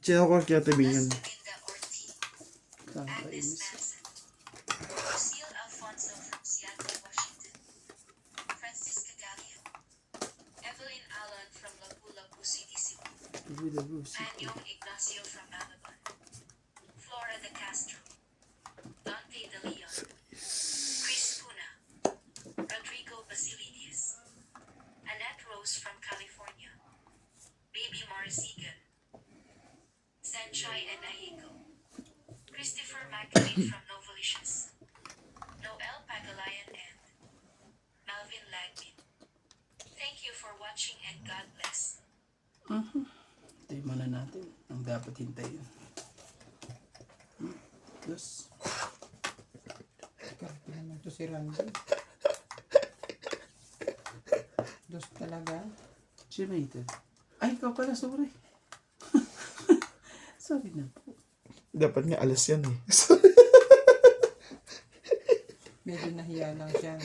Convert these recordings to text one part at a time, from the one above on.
Sinukol kaya tabi yun. Kakainis. Anyong Ignacio from Alabang, Flora de Castro, Dante de Leon, Chris Cuna, Rodrigo Basilides, Annette Rose from California, Baby Marisigan, Sanchai and Ayeko, Christopher McLean from Novalicious, Noel Pagalayan and Malvin Lagmin. Thank you for watching and God bless. Hintayin muna natin ang dapat hintayin. Dos. Karpi naman to si Randy. Dos talaga. Sino ito? Ay, ikaw pala, sorry. Sorry na po. Dapat nga alas yan eh. Medyo nahiya lang siya.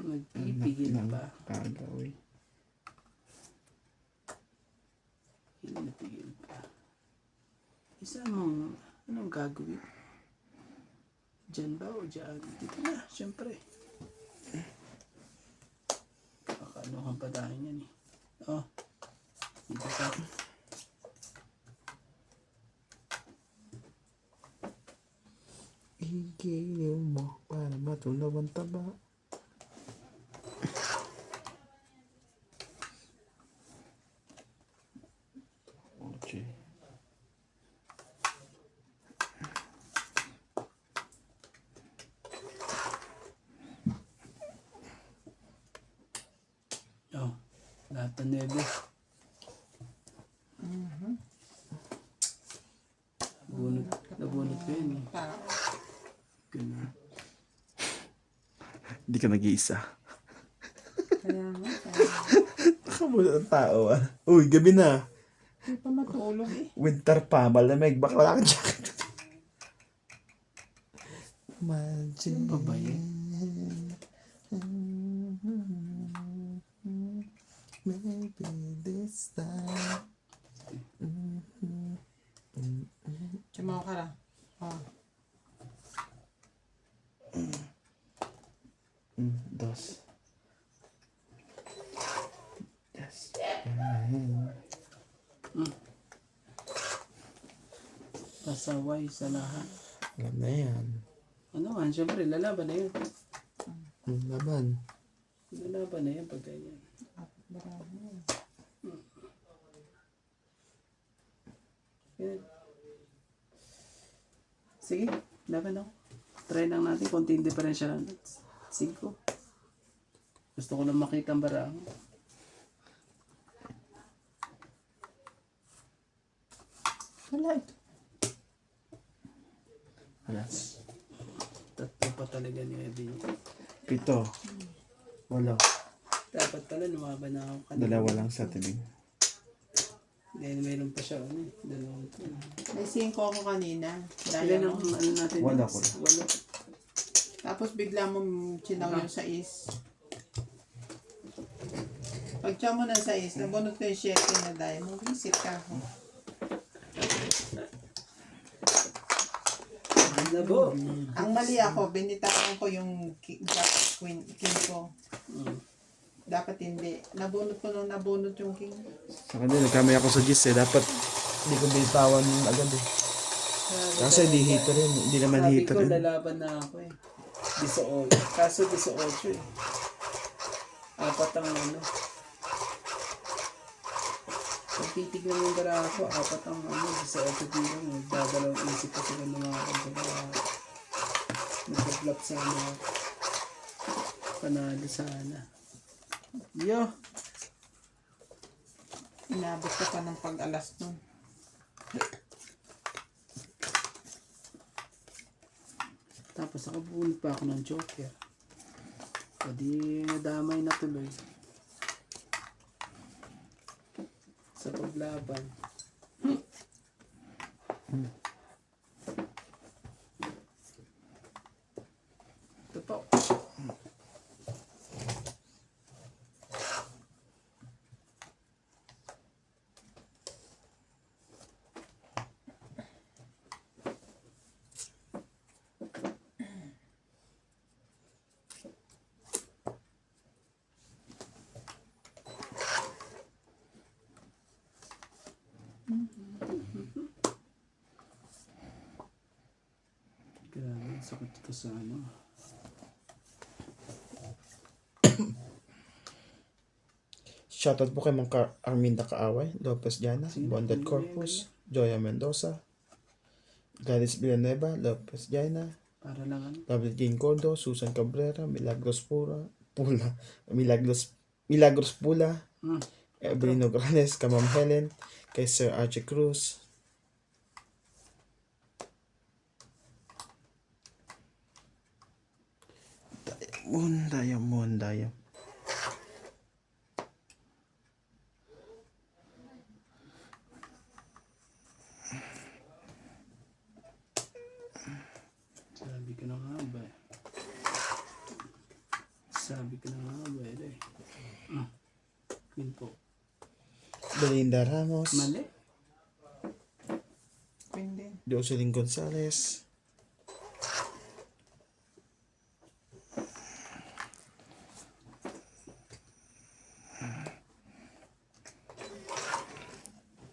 Nagpipigil pa. Kagaw eh. Pinapigil pa. Isa mong, anong gagawin? Diyan ba o diyan? Dito na, syempre. Kakaanuhan pa tayo yan eh. Oh, dito ka. Igiliw mo para matunaw ang taba. Okay. Oh, lahat ng nebe. Nabunot ko yun eh. Ganun. Hindi ka nag-iisa. Kaya nga. Nakamulat ang tao ah. Uy, gabi na. Hindi pa matulog eh. Winter pa, malamig. Baka wala kang jacket. Magic. Ano ba yun? Maybe this time. Sumaw ka lang. Oh. Dos. Yes. Pasaway sa lahat. Alam na yan. Ano man, syempre, lalaban na yun. Laban. Lalaban na yan pag ganyan. Marami. Yan. Sige, laban ako. Try lang natin konting diferensya lang. 5. Gusto ko lang makita ang barang. Wala ito. Alas. 3 pa talaga ni Eddie. 7. 8. Dapat pala lumaban na ako kanina. 2 lang sa tibig. Dahil mayroon pa siya. Ano, 2. May 5 ako kanina. Ilan Dahil ang ano natin? 1 ako. 8. tapos bigla mo chinaw yung 6. Pag tiyaw mo ng 6, nabunot ko yung 7 na dahil. Mag-isip ka ako. Labo. Ang mali ako, binitawan ko yung jack queen, king ko. Dapat hindi. Nabunot ko nung nabunot yung king. Sa kanila, nagkamay ako sa gis eh. Dapat hindi ko bitawan agad eh. Kasi di hitter yun. Hindi naman Sabi hitter ko, yun. lalaban na ako eh. 18. Kaso 18 eh. 4 ang ano. Pag titignan mo yung dara ako, 4 ang ano, 18 dito. Nagdadalawang isip ko sila ng mga kagdala. Nagpa-flop sana. Panalo sana. Yo! Inabot ko pa ng pag-alas nun. Tapos nakabunod pa ako ng joker. Pwede nadamay na tuloy. Sa paglaban. Ito po. Sakit ito sa ano. Shoutout po kay Mang Arminda Kaaway, Lopez Diana, Sino? Bonded Sino Corpus, Joya Mendoza, Gladys Villanueva, Lopez Diana, Para lang ano. David Jane Gordo, Susan Cabrera, Milagros Pula, Hmm. Evelyn Nograles, kay Ma'am Helen, kay Sir Archie Cruz. Diamond. Sabi ko na nga ba eh. Sabi ko na nga ba eh. Yun po. Belinda Ramos, Mali. Queen din. Jocelyn Gonzalez,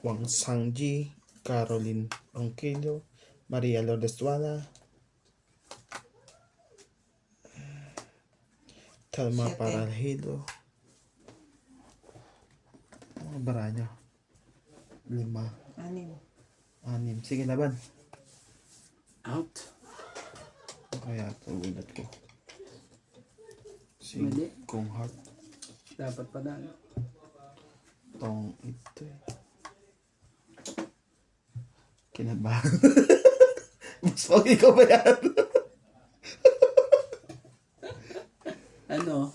Wang Sangji, Caroline Ronquillo, Maria Lourdes Duala, Telma Siyete. Paralhido. Ano bara nyo? 5, 6. 6. Sige, laban. Out. Kaya ito ulat ko. Mali. Kung heart. Dapat pala. No? Tong ito eh. Kinabahan. Mas pogi ko ba yan? Ano?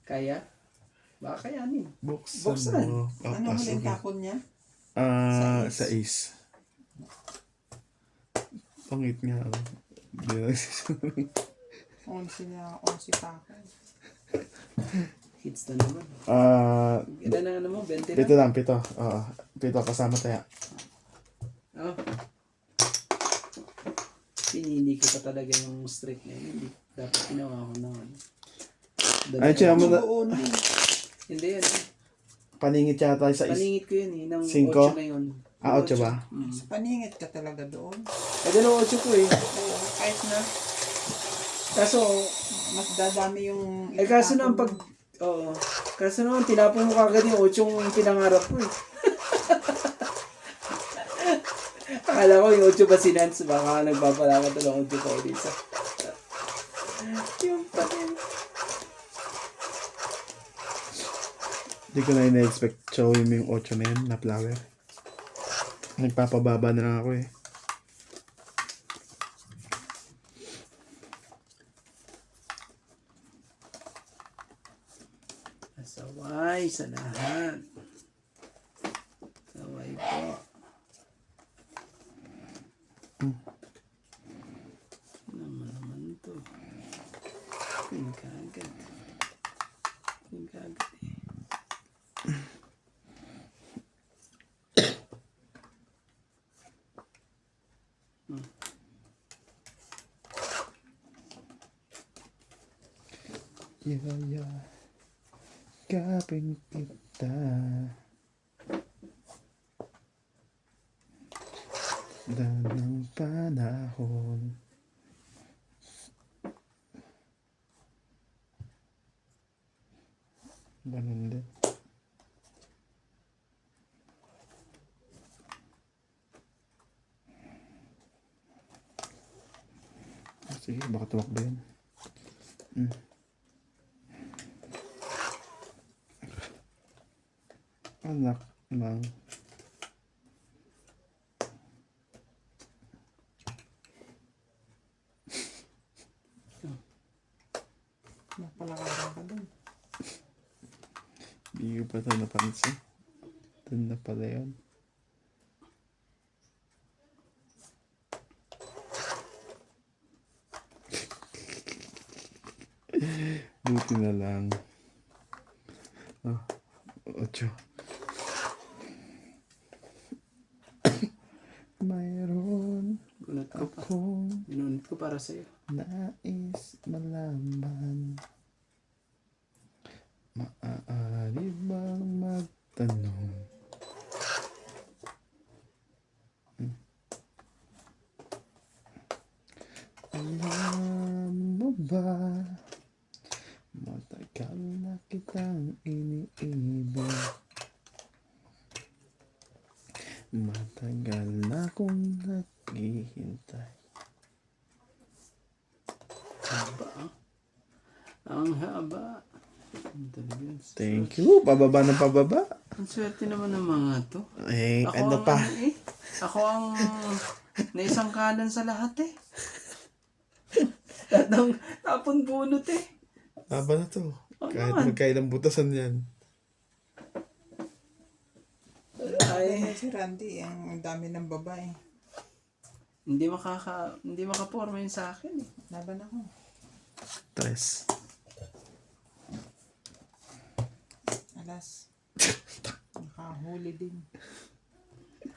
Kaya? Baka kayanin. Buksan Buksan. mo. Ano huling Papasok. tapon niya? Sa is. Pangit nga. Hindi na nagsisunod. 11 na, 11 pa ako. Hits na naman. Ilan na ano mo? 20 Pito lang? lang, pito. Oo. Pito kasama tayo. Oh. Pinili ko pa talaga yung straight na yun. Hindi. Dapat ginawa ko na. Ay, siya mo na. Buo na. Hindi yan. Paningit yata sa is. Paningit ko yun eh. Ng Cinco? 8 na yun. Ah, 8 ba? Sa paningit ka talaga doon. Eh, dalawa 8 ko eh. Oo, kahit na. Kaso, Mas dadami yung... eh kaso naman pag... Oo. Kaso naman, tinapon mo kagad yung 8 yung pinangarap ko eh. Akala ko yung 8 ba si Nance, baka nagpapalakad na lang 8 pa ulit sa... Yung pa rin. Hindi ko na ina-expect showin mo yung 8 na yun na flower. Nagpapababa na lang ako eh. Saway sa lahat. Saway po. Naman to. Yung kagad. Yung kagad eh. Kapin kita. Danang panahon. Ganun din. Sige, baka tumakbo yun. Anak ng Napalakaran ka doon. Hindi ko pa ito napansin. Doon na pala yun. Buti na lang. 8. Mayroon Gunot ko pa. akong Ginunit ko para sa'yo. nais malaman. Maaari bang magtanong? kitang iniibig. Matagal na akong naghihintay. Haba ah. Ang haba. Ang talaga. Thank you. Pababa ng pababa. Ang swerte naman ng mga to. Eh, Ako ano ang pa? ano eh. Ako ang naisang kanan sa lahat eh. Lahat ng tapon bunot eh. Haba na to. Oo Kahit naman. magkailang butasan yan. Ay, si Randy, ang dami ng babae. Hindi makaporma yun sa akin eh. Laban ako. Tres. Alas. Nakahuli din.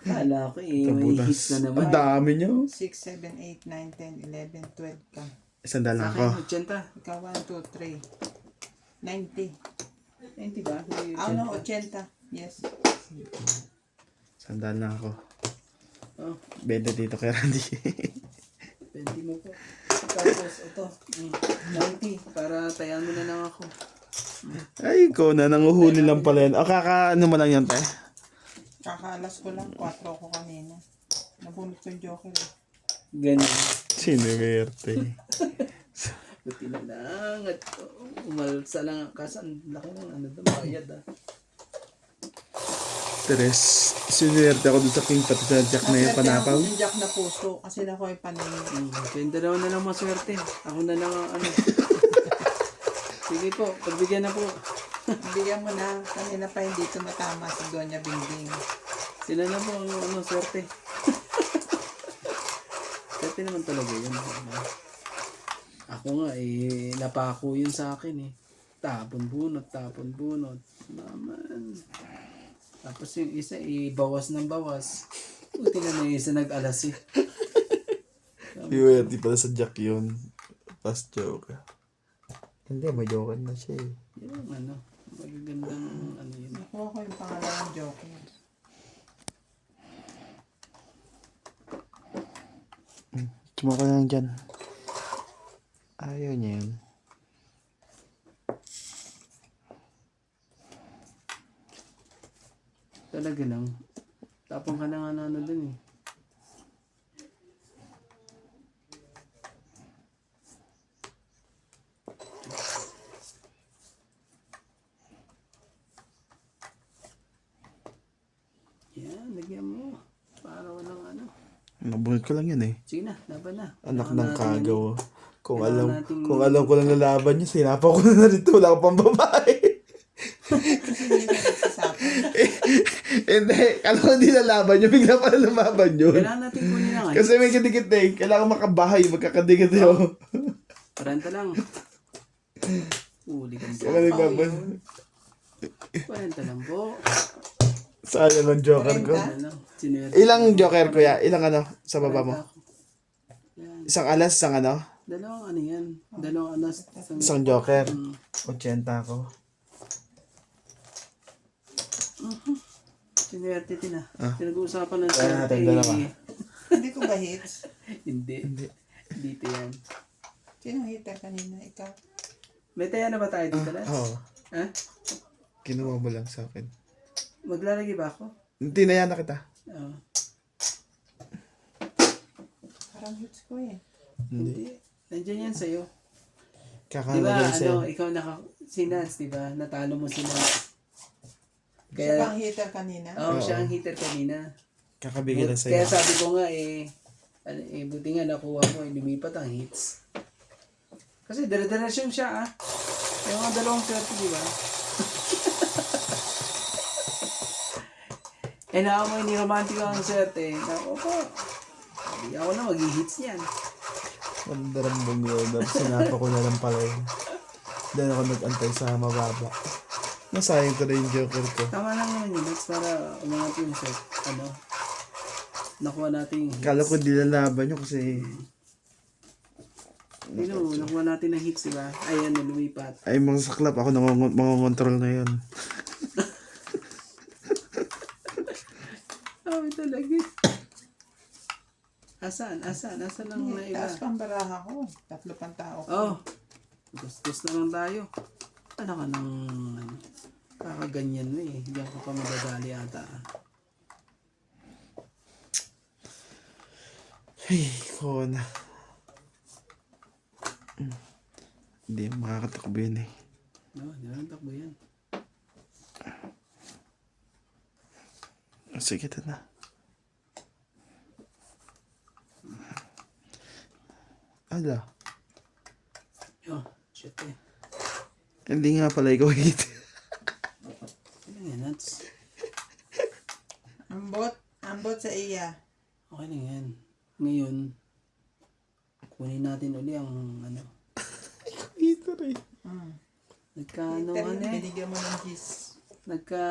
Kala ko eh, may Tabunas. hits na naman. Ang dami nyo. 6, 7, 8, 9, 10, 11, 12 ka. Isang dala Sa ako. akin, 80. Ikaw 1, 2, 3. 90. 90 ba? Ano, 80. Yes. Isang dala ako. Oh, 20 dito kay Randy. 20 mo po. Tapos, ito. 90. Para tayan mo na lang ako. Ay, ikaw na. Nanguhuli lang pala yan. O, ano mo lang yan, te? Kakaalas ko lang. 4 ko kanina. Nabunot ko yung joker eh. Ganyan. Sinumerte. Buti na lang. At umalsa lang. Kasi ang laki ng ano doon. Bayad ah. Tres. Sinumerte ako dun sa king pati sa jack na yung panapaw. Yung jack na puso. Kasi na ko ay paningin. Kayong dalawa na lang maswerte. Ako na lang ang ano. Sige po, pagbigyan na po. Bigyan mo na. Kanina pa hindi tumatama si Doña Bingbing. Sila na po ang ano, swerte. Swerte naman talaga yun. Ako nga eh, napako yun sa akin eh. Tapon bunot. Naman. Tapos yung isa eh, bawas ng bawas. Buti na may isa nag-alas eh. Swerte pala sa jack yun. Pas joke. Hindi, may joke na siya eh. Yun ang ano, magagandang ano yun. Nakuha ko yung pangalawang joker. Tuma ko lang dyan. Ayaw niya yun. Talaga lang. Tapong ka na nga na ano dun eh. Yan, lagyan mo. Para walang ano. Nabunod ko lang yun eh. Sige na, laban na. Anak Kailangan ng natin kagaw. yan Kung Kailangan alam, nating- kung alam ko lang lalaban niya, sinapa ko na rito. Wala ko pang babae. Kasi hindi na nagsasapan. Hindi, alam ko hindi lalaban niya. Bigla pala lumaban yun. Kailangan natin kunin na nga. Kasi may kadikit eh. Kailangan makabahay. Magkakadikit yun. 40 lang. Uli ka Kaya nagbaban. 40 lang po. Sayang ang joker ko. Ano lang. Sinuwerte. Ilang joker kuya? Ilang ano? Sa baba mo? 40 ako. Yan. Isang alas, isang ano? Dalawang ano yan. Dalawang anas. Isang joker. 80 ako. Sinuwerte din ah. Ah. Pinag-uusapan ng Kaya natin swerte, dalawa. eh. Hindi ko ba hits? Hindi. Dito yan. Sino hitter kanina? Ikaw? May taya na ba tayo dito lang? Oo. Ha? Kinuha mo lang sa akin. Maglalagay ba ako? Hindi na yan na kita. Oo. Parang hits ko eh. Hindi. Nandiyan yan sa'yo. Di ba, Kakalagay sa'yo. ikaw si Nance, di ba? Natalo mo si Nance. Siya Kaya, bang hitter kanina? oo, siya ang hitter kanina. Kakabigay lang Kaya sa'yo. sabi ko nga buti nga nakuha mo, lumipat ang hits. Kasi dire-diretso siya Yung mga dalawang swerte, di ba? Na mo hindi romantiko ang swerte. Ako po. Hindi ako na mag-hits niyan. Mandarambong yun. Tapos sinapa ko na lang pala yun. Dahil ako nag-antay sa mababa. Nasayang ko na yung joker ko. Tama lang naman yun. That's para umangat yung set. Nakuha natin yung hits. Kala ko di lalaban nyo kasi Nakuha natin ng hits, di ba? Ayan, lumipat. ay mga saklap ako mangongontrol na yun. Sabi talaga. Asan lang na iba? Taas pang baraha ko. 3 pang tao ko. Oh. Gustos na lang tayo. Ano ka ng ano? Kakaganyan mo eh. Diyan ka pa madadali ata. Ay, ko na. Hindi makakatakbo yun eh. No, di ba takbo yan? Sige, ito na. Ala. Oh, shit eh. Hindi nga pala ikaw higit. Ano yan, nuts? Ambot sa iya. Okay lang yan. Ngayon, kunin natin uli ang ano. Ito rin. Nagka-ano Pero ano eh. binigyan mo ng kiss. Nagka...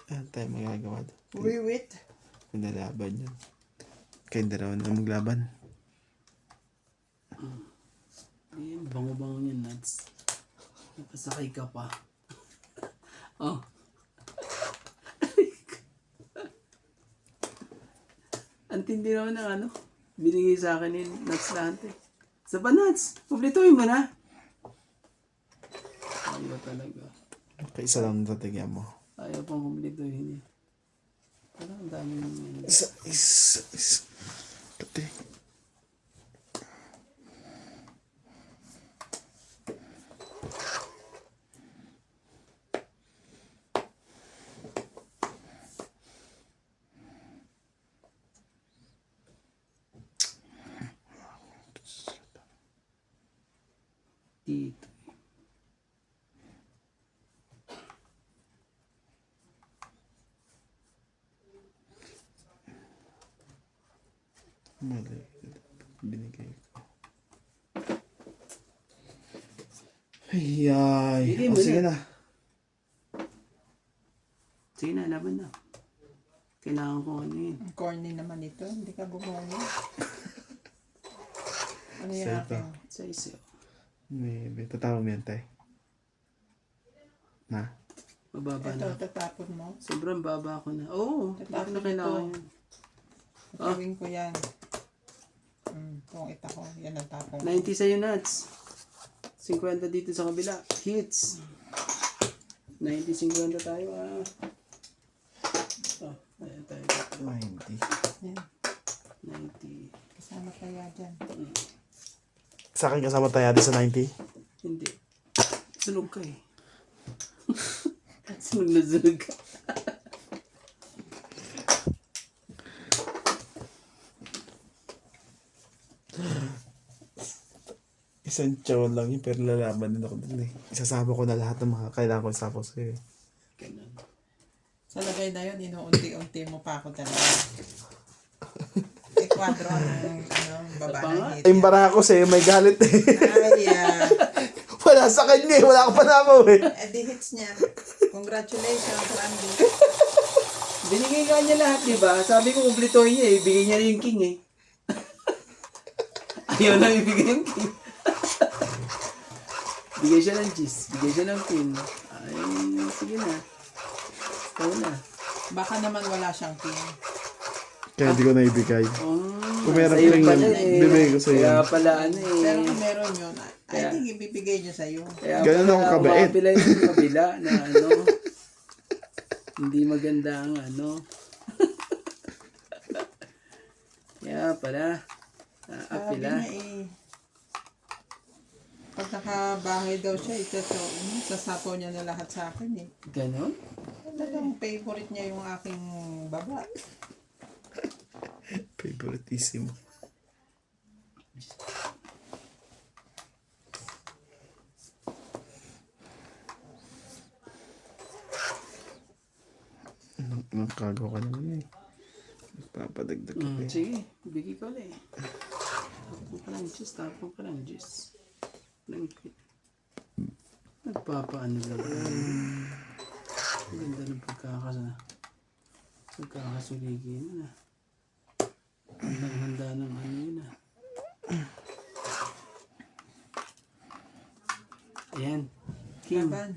Ano tayo magagawa doon? Wiwit. Pinalaban yun. Kayong dalawa na maglaban. Eh, bango-bango yan, nuts. Napasakay ka pa. Oh. Ang tindi naman ng ano. Binigay sa akin yung nuts lahat eh. Sa pa nuts, publituin mo na. Ayaw talaga. Kaisa lang tatigyan mo. Ayaw pang publituin eh. Parang ang dami ng Isa. Pati. dito. Mali. Binigay ko. Ay. Bigay O, mo sige na. na. Sige na, laban na. Kailangan ko ano yun. Ang corny naman ito. Hindi ka bumuli. Ano yung Sa ito. akin? Sa isyo. Maybe. Tatawag mo yan, tay. Na? Mababa Ito, na. tatapon mo. Sobrang baba ko na. Oo, bakit na Tatapon kailangan ito. yan? Tatawin ko yan. Kung ita ko, yan ang tapon. 90 sa'yo, nuts. 50 dito sa kabila. Hits. 90-50 tayo ah. Oh, ayan tayo. 90. Yan. 90. Kasama kaya dyan. Sa akin kasama tayo sa 90. Hindi. Sunog ka eh. Sunog na sunog ka. Isang chow lang yun, pero lalaban din ako dun eh. Isasama ko na lahat ng mga kailangan ko isama sa'yo eh. Ganun. Sa lagay na yun, inuunti-unti mo pa ako talaga. Kwadro ang baba Sa ng panga. hit. Ay, bara ako sa'yo, may galit eh. Ay, Wala sa kanya eh, wala ka panamaw eh. di hits niya. Congratulations, Randy. Binigay nga niya lahat, di ba? Sabi ko, kumplitohin niya eh. Bigay niya yung king eh. Ayaw na ibigay yung king. Bigay siya ng G's. Bigay siya ng pin. Ay, sige na. Ikaw na. Baka naman wala siyang king. Kaya hindi ko na ibigay. Oh, Kung meron sa'yo king pala yun, bibigay ko sa'yo. Kaya pala ano eh. Pero kung meron yun, I Kaya- think ibibigay niya sa'yo. Kaya Ganun pala ako kabait. umapila yung kabila na ano. Hindi maganda ang ano. Kaya pala. Sabi Apila. niya eh. Pag nakabahay daw siya, sasapaw niya na lahat sa akin eh. Ganon? Talagang favorite niya yung aking baba. Favoritisimo. Nakagawa ka naman eh. Nagpapadagdag ka eh. Sige, bigay ko ulit. Tapong ka ng juice, tapong ka ng juice. Nagpapaano lang. Ang ganda ng pagkakasuligin mo na. Handang-handa ng ano yun ah. Ayan. King. Laban.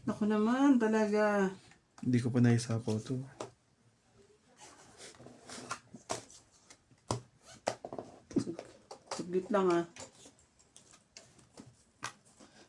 Naku naman talaga. Hindi ko pa naisapaw to. Saglit lang ah.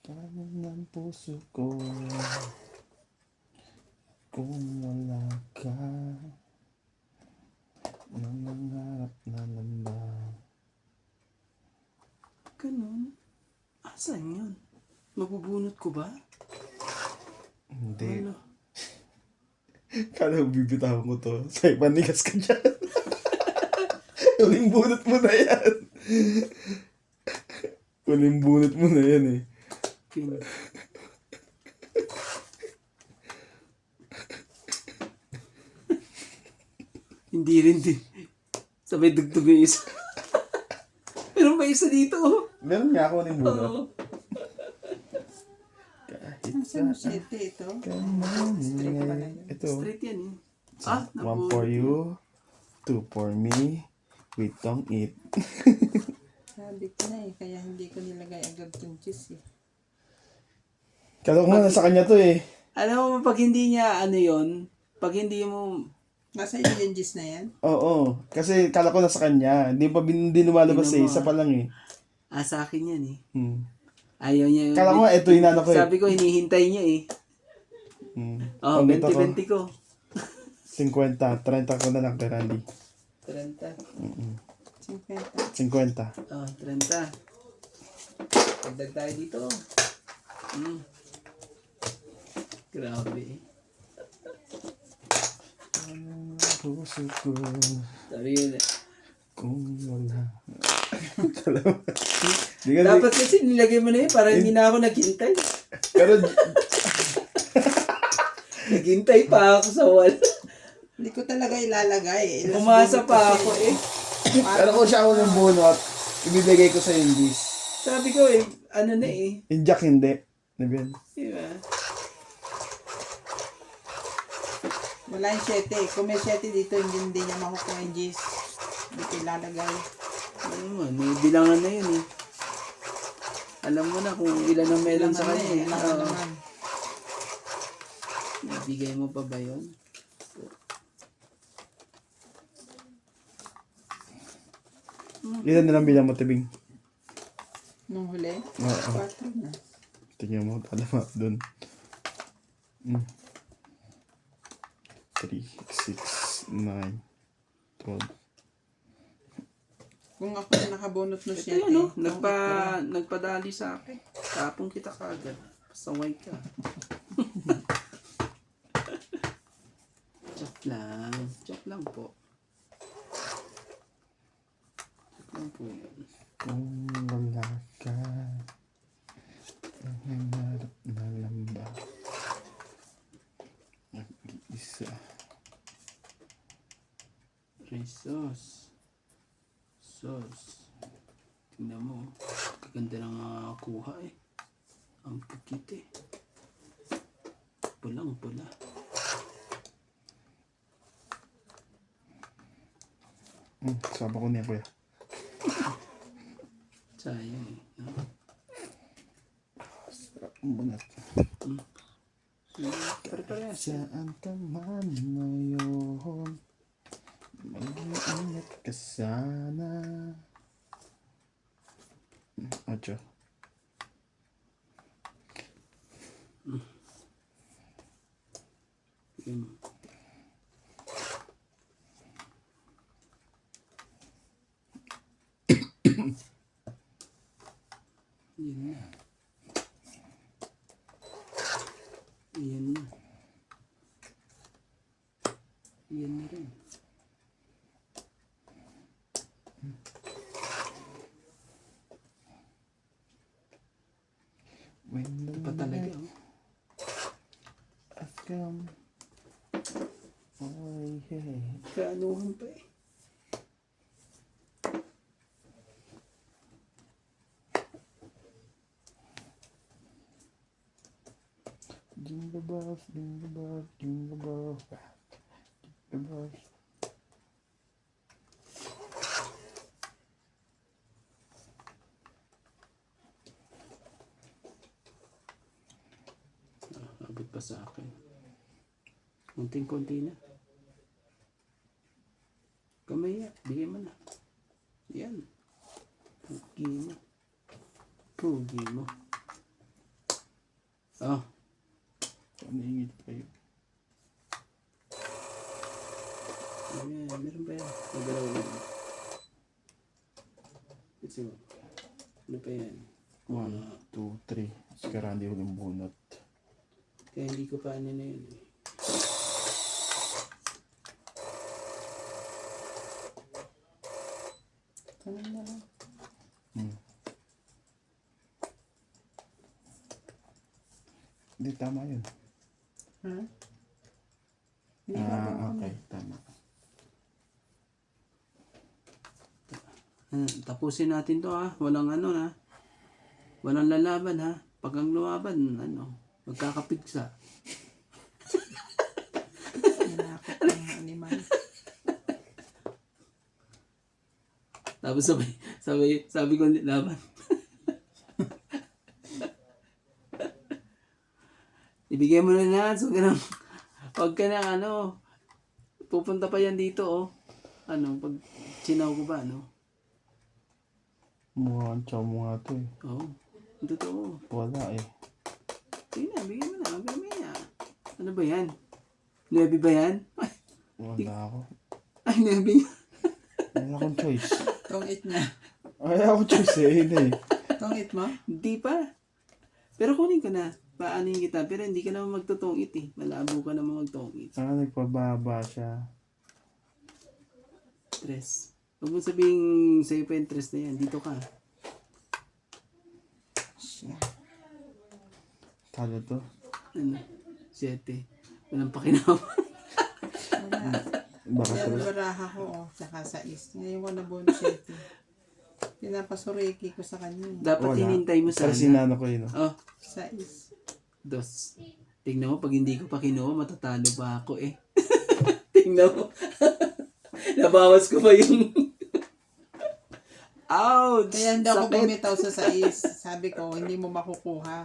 Tanong ng puso ko kung wala ka, nangangarap na lang ba? Ganun. Asan yun? Mabubunot ko ba? Hindi. Ano? Kala mo bibitawan ko to. Say, manigas ka dyan. Uling bunot mo na yan. Uling bunot mo na yan eh. Pin. Hindi rin din. Sabay dugtog yung isa. Meron pa isa dito. Meron nga ako uling bunot. Oo. Kahit Nasaan saan yung 7 ito? ka man. Ito. Straight yan eh. Ah, One for you. Two for me. We don't eat. Sabi ko na eh, kaya hindi ko nilagay agad yung cheese eh. Kala ko nga nasa kanya to eh. Alam mo, pag hindi niya ano yon, pag hindi mo, Nasa iyo yung cheese na yan? Oo. Kasi kala ko nasa kanya. Hindi lumalabas eh. Tingnan mo, Isa pa lang eh. sa akin yan eh. Hmm. Ayaw niya. Kala ko nga ito inano ko eh. Sabi ko, hinihintay niya eh. Hmm. Oh, Pag ito ko, 20-20 ko. 50. 30 ko na lang kay Randy. 30. 50. 50. Oh, 30. Pagdag tayo dito. Grabe eh. Puso ko Sabi yun eh. kung wala. Kala mo. Di ka- Dapat kasi nilagay mo na yun para hindi na ako naghintay. Pero Naghintay pa ako sa wall. Hindi ko talaga ilalagay. Umasa pa ako eh. pero kung siya ako ng bunot, ibibigay ko sa yung dish. Sabi ko eh, ano na eh. Yung Jack hindi. Nabiyan. Diba? Wala yung 7 eh. Kung may 7 dito, hindi niya makukuha yung cheese. Hindi ko ilalagay. Ano man, may bilangan na yun eh. Alam mo na kung ilan ang meron sa kanya eh. Alam Oo. naman. Ibigay mo pa ba yun? Ilan na lang bilang mo, Tibing? Nung huli, Oo. 4 na. Tingnan mo, tama doon. 3, 6, 9, 12. Kung ako na nakabunot ng Ito 7, yun, no? Nagpadali sa akin. Tapong kita kagad. Pasaway ka. Joke lang. Joke lang po. Joke lang po yun. Kung wala ka, nangangarap na lang ba? Nag-iisa. Resos. Sos. Tingnan mo. Kaganda ng kuha eh. Ang pikit eh. Pulang pula. Saba ko niya, kuya. Sayang eh. No? Sarap bunot. Pare-parehas. Saan ka man ngayon, mag-iingat ka sana. 8. Yun. Yun na. Yun na. Yun na rin. When the Ito pa talaga night oh. has come. Oh, yeah. Kaanuhan pa eh. Jingle bells, jingle bells, jingle bells, jingle bells. Abot pa sa akin. Kunting-kunti na. Kamay bigay mo na. Pugi mo. Oh, Naningit pa yun. ayan, meron pa yan. Magalaw lang. Kasi mo. Ano pa yan? 1, 2, 3. Sikarandi ko ng bunot. Kaya hindi ko pa ano na yun eh. Tanong na lang. Hindi, tama yun. Ha? Hindi ka Okay, tama. Tapusin natin to ha. Walang ano ha. Walang lalaban ha. Pag ang lumaban, ano, magkakapigsa. Nanakot ng animal. Tapos sabi ko laban. Ibigay mo na lahat. So, ganun. Huwag ka na ano. Pupunta pa yan dito oh. Ano, pag sinaw ko ba ano? Mukhang chow mo nga to eh. Oo. Oh, totoo. Wala eh. Sige na, bigyan mo na. Bigyan mo na. Ano ba yan? Nuebe ba yan? Wala ako. Ay, nuebe. Wala akong choice. Tong it niya. Wala akong choice eh. Hindi eh. Tong it mo? Hindi pa. Pero kunin ka na. Paanin kita. Pero hindi ka naman magtutungit eh. Malabo ka naman magtungit. Nagpababa siya. Stress. Huwag mo sabihing sa'yo pa yung stress na yan. Dito ka. Talo to. Ano? 7. Walang pakinawa. Wala. Baka Yan to. baraha ko, oh. Tsaka sa is. Ngayon ko na bonus 7. Pinapasureki ko sa kanya. Dapat hinintay mo Para sana. sinano ko yun. Oh, Sa is. 2. Tingnan mo, pag hindi ko pa kinuha, matatalo pa ako eh. Tingnan mo. Nabawas ko pa yung... Ouch! Kaya hindi ako Sakit. bumitaw sa sais. Sabi ko, hindi mo makukuha.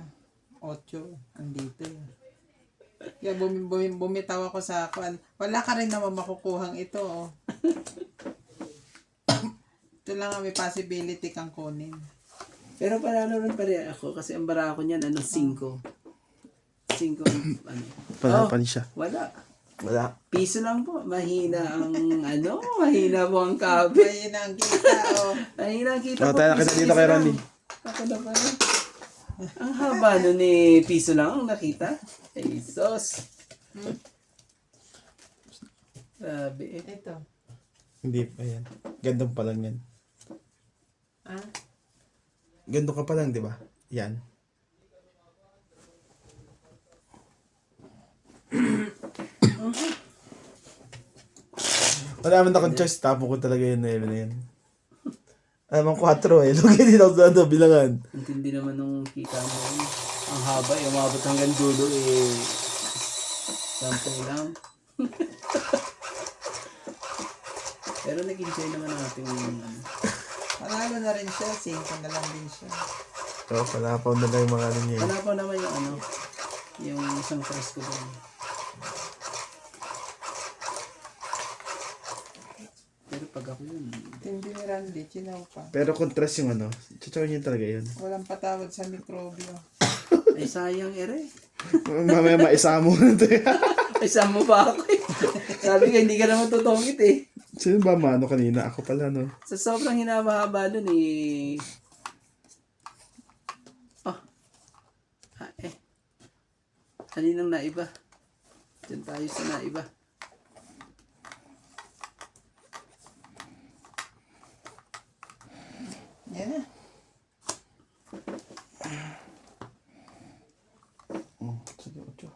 8. Andito yun. Kaya bumitaw ako sa kuan. Wala ka rin naman makukuhang ito. Oh. Ito lang ang may possibility kang kunin. Pero panalo rin pa rin ako kasi ang bara ko niyan, 5. 5, ano. Panapan siya. Wala. Wala. Piso lang po. Mahina ang, mahina po ang kabe. Ayun ang kita, oh. Mahina ang kita po. Tayo nakita dito kay Ronnie. Ako na pala. Ang haba nun eh, piso lang ang nakita. Jesus. Grabe eh. Ito. Hindi pa yan. Gandong pa lang yan. Ah? Gandong ka pa lang, di ba? Yan. Wala naman akong choice. Tapo ko talaga yun na yun. Alam mo, 4 eh. Lugay din ako sa bilangan. Intindi naman nung kita mo. Ang haba eh. Umabot hanggang dulo eh. Sampung lang. Pero nag-enjoy naman ang ating Panalo na rin siya. 5 na lang din siya. Oo, palapaw na lang yung mga ano niya. wala pa naman yung isang press ko doon. Pero pag ako yun, Hindi ni Randy, chinaw pa. Pero contrast yung ano. Chuchaw niya talaga yun. Walang patawad sa mikrobyo. ay sayang ere. Mamaya maisamo na ito. Ay saan mo pa ako eh. Sabi ko hindi ka naman tutungit eh. Sino ba mano kanina? Ako pala, no? Sa sobrang hinaba-haba nun eh. Oh. Kaninang naiba. Diyan tayo sa naiba. Yan na. Sige, ocho.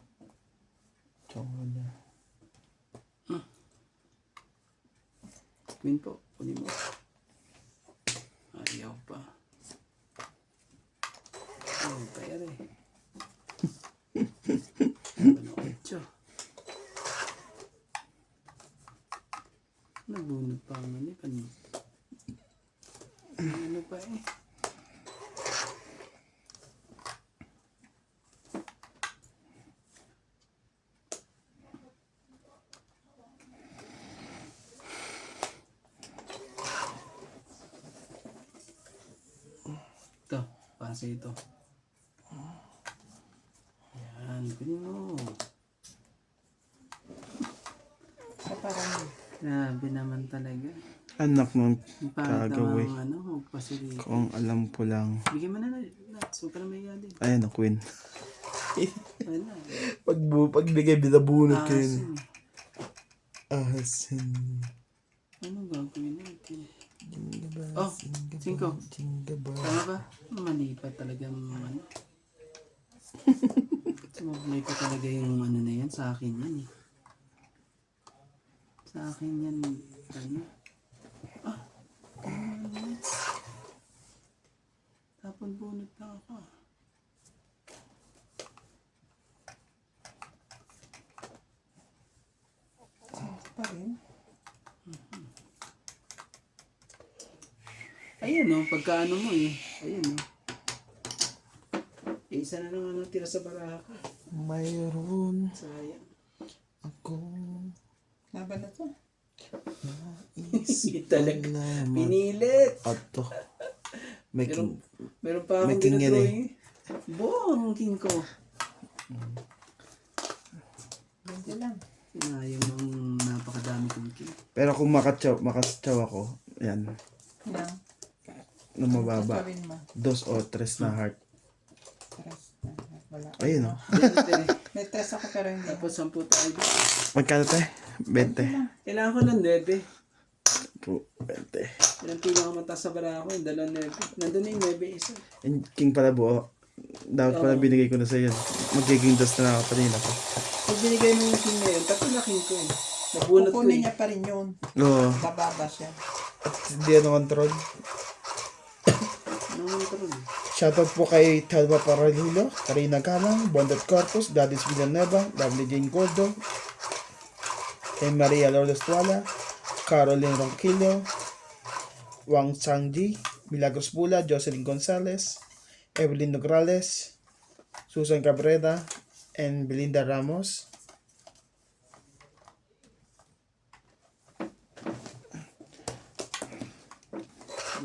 Chow na. Queen po, kunin mo. Ayaw pa. Ayaw pa ere. Ano, 8. Nabunod pa ang ano eh. Ano pa eh. Ito, 5. pasa ito. Yan, kunin mo. Sa parang Grabe naman talaga. Anak ng Ang pangit kagaway. naman, magpasilip. Kung alam ko lang. Bigyan mo na nuts, huwag ka na mahiya din. Ayan ang queen. Wala. Pagbigay, binabunot ko Asin. yun. Asin. Ano gagawin natin? Jingle Oh, bells, jingle 5. bells, jingle bells. Tama ba? Mali pa talaga ano. Sumablay pa talaga yung ano na yan. Sa akin yan eh. Sa akin yan. Ano? Ah! Nuts. Tapon bunot na ako. pa rin. Ayun o, pagkaano mo eh. Ayun o. Isa na lang ano tira sa baraha ko. Mayroon Sayang. akong Laban na to. nais Talaga. malaman. Pinilit. Ato. Making, Meron pa akong May king yan dinadrawing eh. Buong king ko. Ganti lang. Sinayang ang napakadami kong king. pero kung makatsaw ako, yan, Yan. na mababa. Gawin mo. 2 o 3 na heart. Tres. Wala. Ayun o. May tres ako pero hindi. Tapos 10 tayo. Magkano tayo? 20. Kailangan ko ng 9. 20. Yan ang pinakamataas sa baraha ko. Yung 2 9. Nandun na yung 9 isa. Yung king pala buo. Dapat pala binigay ko na sa yun. Magiging 2 na ako kanina ko. Pag binigay mo yung king na yun, tapos na king ko eh. Nabunot ko Kukunin eh. niya pa rin yun. Oo. Bababa siya. At hindi ano control. Nung control. Shoutout po kay Talba Paralilo, Karina Galang, Bondat Corpus, Gladys Villanueva, Lovely Jane Gordo, kay Maria Lourdes Tuala, Caroline Ronquillo, Wang Changji, Milagros Bula, Jocelyn Gonzalez, Evelyn Nograles, Susan Cabrera, and Belinda Ramos.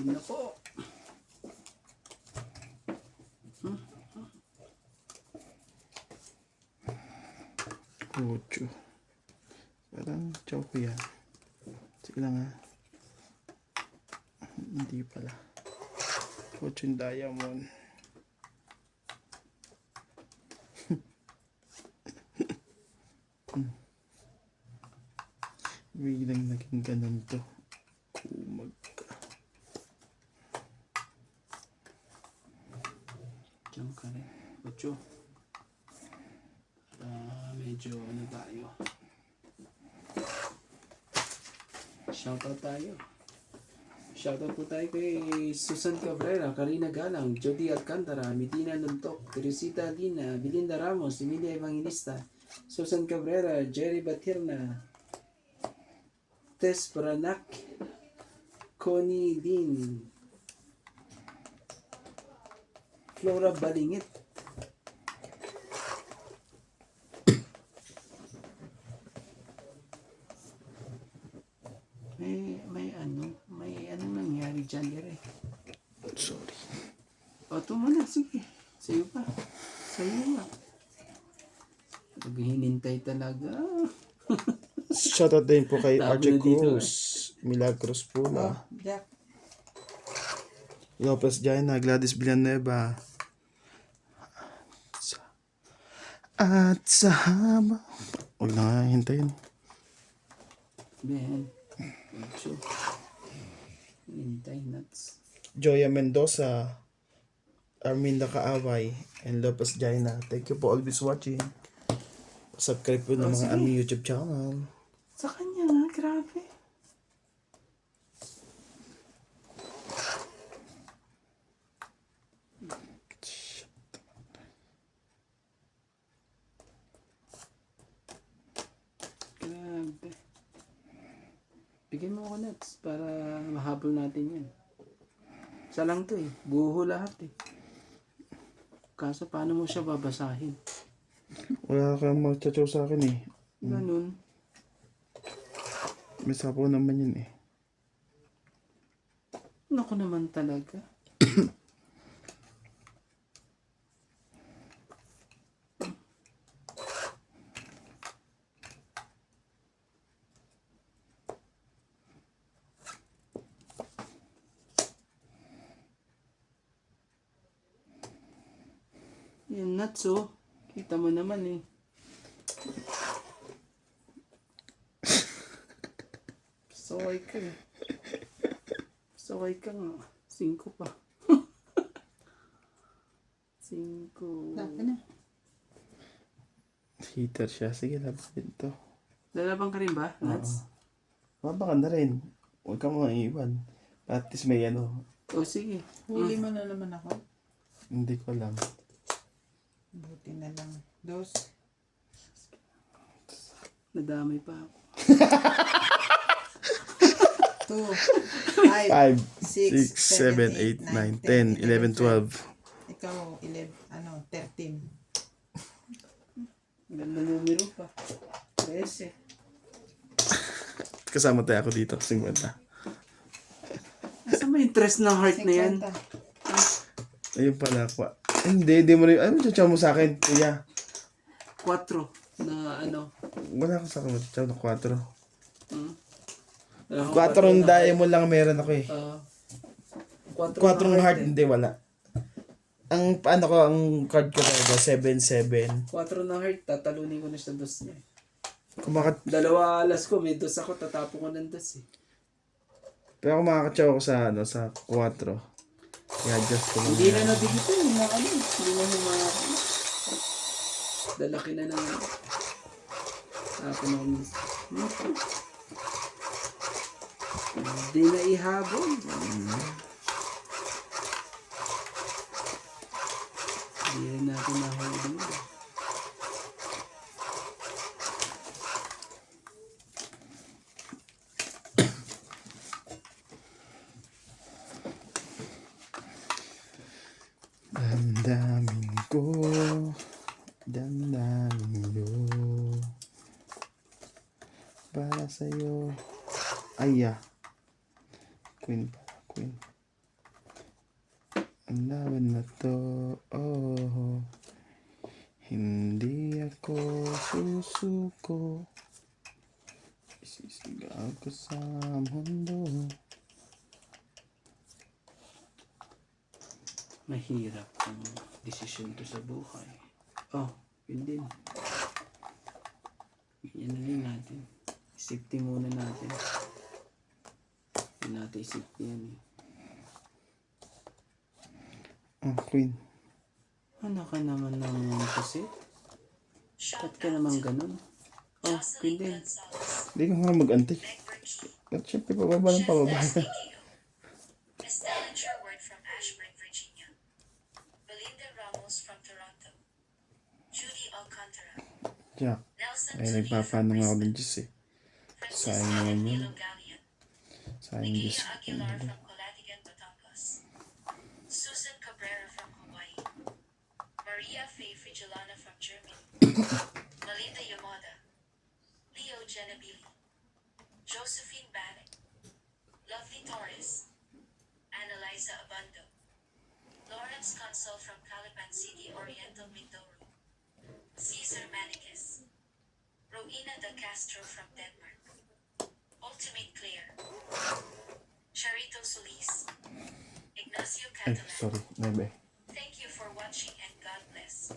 Yun na po. Ocho. Parang chow ko yan. Sige lang ha. Hindi pala. Fortune Diamond. Biglang naging ganun to. Kumag ka. Diyan ka rin. 8. Medyo ano tayo. Shoutout tayo. Shoutout po tayo kay Susan Cabrera, Karina Galang, Jody Alcantara, Medina Nuntok, Teresita Lina, Belinda Ramos, Emilia Evangelista, Susan Cabrera, Jerry Batirna, Tess Branak, Connie Lin, Flora Balingit, may anong nangyari dyan, dire. Sorry. O, ito muna, sige. Sa'yo pa. Sa'yo nga. Naghinintay talaga. Shoutout din po kay Tama Archie na dito, Cruz, Milagros Pula, Jack. Lopez Jaina, Gladys Villanueva. At sa haba. Huwag na nga hintayin. Ben. Medyo. Hintay nuts. Joya Mendoza, Arminda Kaaway, and Lopez Jaina. Thank you for always watching. Subscribe po ng mga sige. aming YouTube channel. Sa kanya nga, grabe. Grabe. Bigyan mo ako nuts para mahabol natin yan. Isa lang to eh. Buho lahat eh. Kaso paano mo siya babasahin? Wala kang magchachaw sa akin eh. Ganun. May sapo naman yun eh. Naku naman talaga. Yan, nuts oh. Kita mo naman eh. Saway ka eh. Saway ka nga. 5 pa. 5. Laki na. Heater siya. Sige, laban to. Lalaban ka rin ba, nuts? Mabaka na rin. Huwag ka mga iwan. At least may ano. Oh, sige. Huli mo na naman ako. Hindi ko alam. Buti na lang. 2. Nadamay pa ako. 2, 5, 5, 6, 7, 8, 9, 10, 11, 12. Ikaw, 11, 13. Ganda numero pa. 13. Kasama tayo ako dito. 50. Asa may interest ng heart na yan? 50. Ayun pala ako. Hindi mo rin. Ano chachaw mo sa akin, kuya? 4 na ano. Wala ko sa akin. Chachaw na 4. Hmm? 4 ng diamond lang meron ako eh. 4 4 heart, hindi wala. Ang paano ko, ang card ko talaga, 7-7. 4 na heart, tatalunin ko na siya dos niya. Kumakat, 2 alas ko, may dos ako, tatapon ko ng dos eh. pero kung makakachaw ako sa, ano, sa 4. I-adjust ko lang. Hindi na nabigito yung mga ano. Hindi na yung mga dalaki na ng tapon ako minsan. Hindi na ihabol. Hindi rin natin nahuli. Damdamin ko, damdamin mo. Para sa'yo. Aya. Queen pala, queen. Ang laban na to, oh. Hindi ako susuko. Isisigaw ko sa mundo. Mahirap ang desisyon to sa buhay. Oh, yun din. Yan na rin natin. Isipti muna natin. Hindi natin isipti yan eh. Oh, queen. Ano ka naman ng pusit? Shout Ba't ka naman ganun? Oh, Jocelyn pwede. Gonzalez, Hindi ko nga mag-antik. Meg Berkey, At syempre, pababa ng Chef pababa. Leslie Gio, Estelle Sherwood from Ashburn, Virginia, Belinda Ramos from Toronto, Judy Alcantara, Jack. Nelson Ay, Tulia nagpapano from nga ako ng Brisbane, Diyos eh. Francis sayang naman Helen yun. Milo Gallian, Sayang Diyos. Nikita Aguilar from Colatigan, Batangas, Susan Cabrera from Hawaii, Maria Faye Frigilana from Germany, Melinda Yamoda, Leo Genabili, Josephine Bannock, Lovely Torres, Annalisa Abando, Lawrence Consul from Calipan City, Oriental Mindoro, Cesar Manicus, Rowena de Castro from Denmark, Ultimate Claire, Charito Solis, Ignacio Ay, Catalan. sorry. Nebe. Thank you for watching and God bless.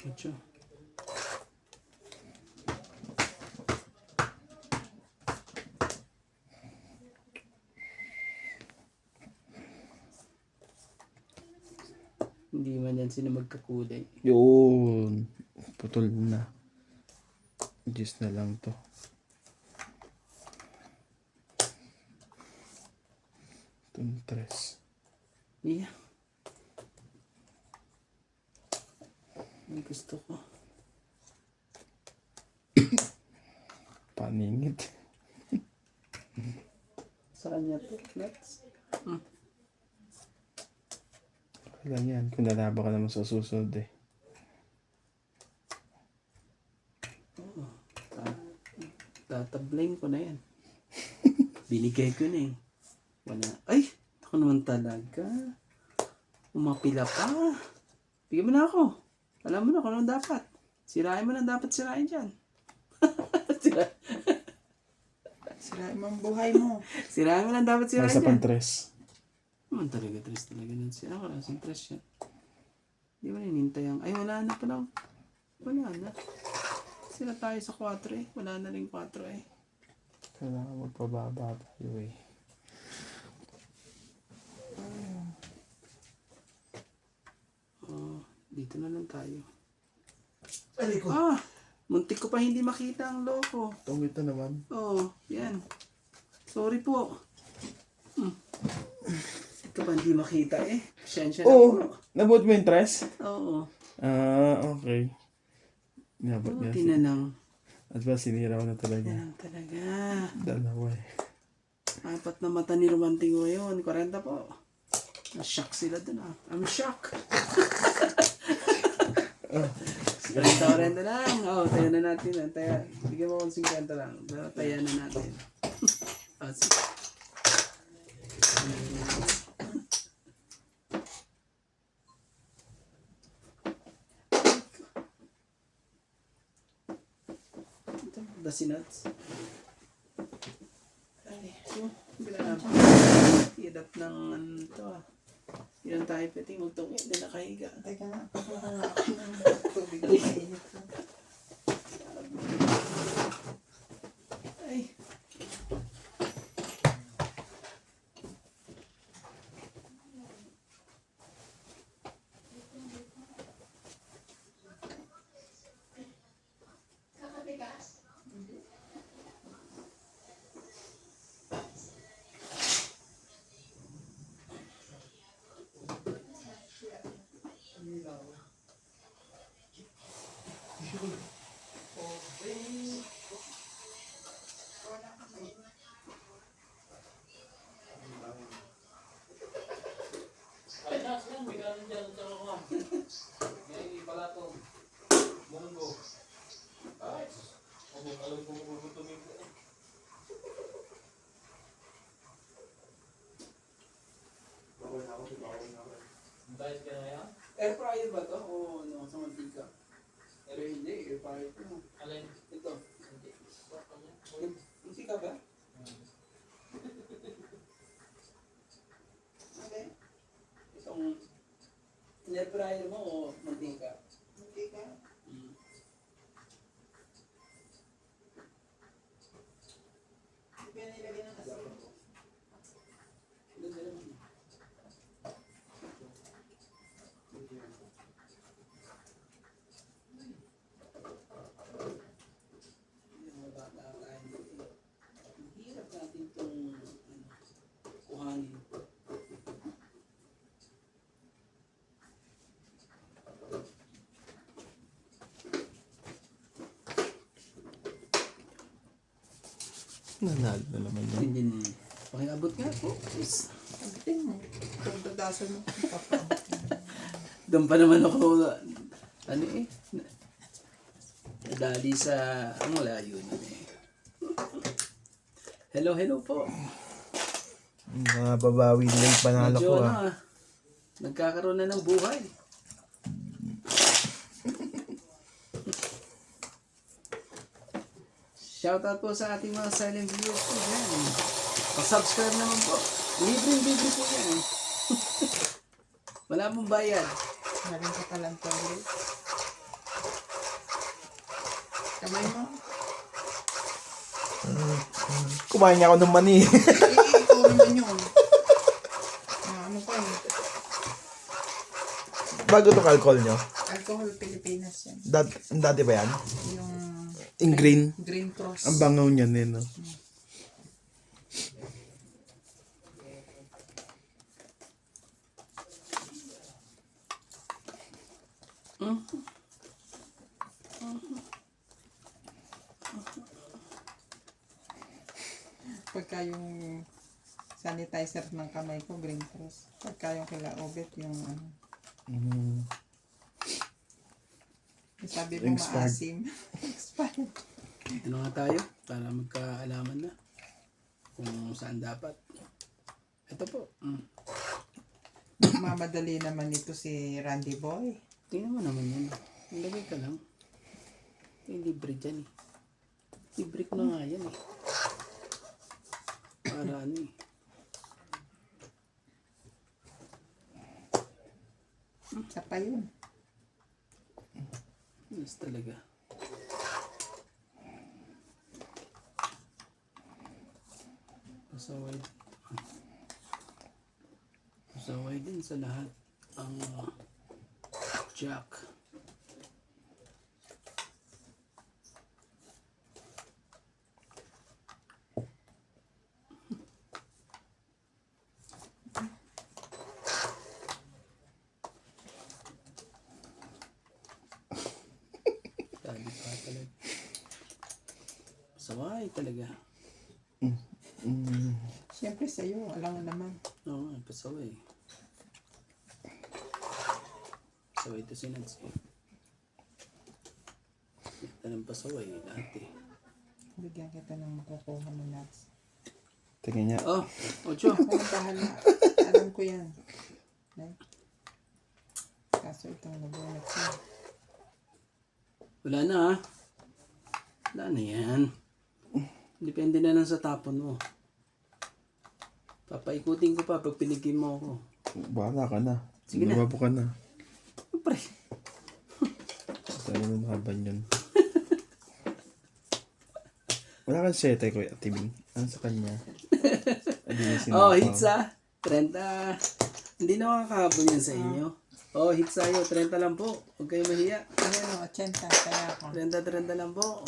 Ocho. Hindi man yan sila magkakulay. Yun. Putol na. Diyos na lang to. Tuntres. Yeah. Ang gusto ko. Paningit. Sa kanya to. Next. Kailan yan. Kung nalaban ka naman sa susunod eh. Tatablayin ko na yan. Binigay ko na eh. Wala. Ay! Ako naman talaga. Umapila pa. Bigyan mo na ako. Alam mo na kung ano dapat. Sirain mo na dapat sirain dyan. Sirain mo ang buhay mo. Sirain mo na dapat Ay, sirain sa dyan. pantres. Naman talaga, tres talaga nun siya. Ako lang, tres siya. Di ba ninintay ang... Ay, wala na pala. Wala na. Sila tayo sa 4 eh. Wala na rin 4 eh. Kailangan magpababa tayo eh. Oh, dito na lang tayo. Aray ko. Ah! Muntik ko pa hindi makita ang loko. Tungit na naman. Oh, yan. Sorry po. Ito pa hindi makita eh. Pasensya na Oo! po. Nabuot mo yung tres? Oo. Okay. Nabot Buti niya. na lang. At ba sinira ko na talaga. Yan lang talaga. Dalawa eh. 4 na mata ni Romantico ngayon. 40 po. Na-shock sila dun ah. I'm shocked. 40 lang. Oh, tayo na natin. Tayo. Bigyan mo akong 50 lang. Tayo na natin. Oh, sige. Ito, dasinats. Ay, grabe. Hirap ng ano to ah. Yan tayo pwede magtungi. Hindi nakahiga. Teka nga, pakuha nga ako ng tubig na mainit. Ay. Air fryer ba to? O ano, sa mantika? Pero hindi, air fryer to. Alin? Ito. Mantika ba? Okay. Itong air fryer mo o mantika? Mantika. Hindi ba nilagyan ng asin? Ganda naman. Yung mga bata tayo dito eh. Ang hirap natin itong kuhanin. Nanalo na naman yan. Hindi na. Pakiabot nga po. Please. Sabitin mo. Kung dadasan mo, papaabot mo. Doon pa naman ako, ano eh, nadali sa, ang layo na eh. Hello, hello po. Nababawi nila yung panalo Medyo ko ano ah. ah, nagkakaroon na ng buhay. Shoutout po sa ating mga silent viewers po dyan. Pa-subscribe naman po. Libre po yan. Wala pong bayad. Maring ka palang toilet. Kamay mo. Kumain niya ako ng mani. Ikaw naman yun. Ano pa yun? Bago itong alcohol nyo. Alcohol Pilipinas yan. Dati ba yan? Yung In green. Green Cross. Ang bangaw niyan eh, no? Pagka yung sanitizer ng kamay ko, Green Cross. Pagka yung kila Obet, yung ano. Sabi mo Expired. maasim. Expired. Dito na nga tayo para magkaalaman na kung saan dapat. Ito po. Mamadali naman ito si Randy Boy. Tingnan mo naman yan. Ilagay ka lang. Yung libre dyan eh. Libre ko na nga yan eh. Para ano eh. Isa pa yun. Yes talaga. Pasaway din sa lahat ang Jack. Sabi pa talaga. Pasaway talaga. Siyempre sa'yo, alam mo naman. Oo nga, pasaway. Pasaway ito si Nancy. Ito ng pasaway, lahat eh. Bigyan kita ng makukuha mo nuts. Tingin niya. Oh, Ocho. Walang bahala. Alam ko yan. Right? Kaso itong nabunot siya. Wala na ah. Wala na yan. Depende na lang sa tapon mo. Papaikutin ko pa pag pinigin mo ako. Bahala ka na. Sige na. Lumabo ka na. Pre. Tayo na nakaban yun. Wala kang sete, Kuya Tibing. Ano sa kanya? Oh, hits ah. 30. Hindi na makakahabol yan sa inyo. Oh, hits sa'yo. 30 lang po. Huwag kayo mahiya. Ano, 80. Kaya ako. 30 lang po.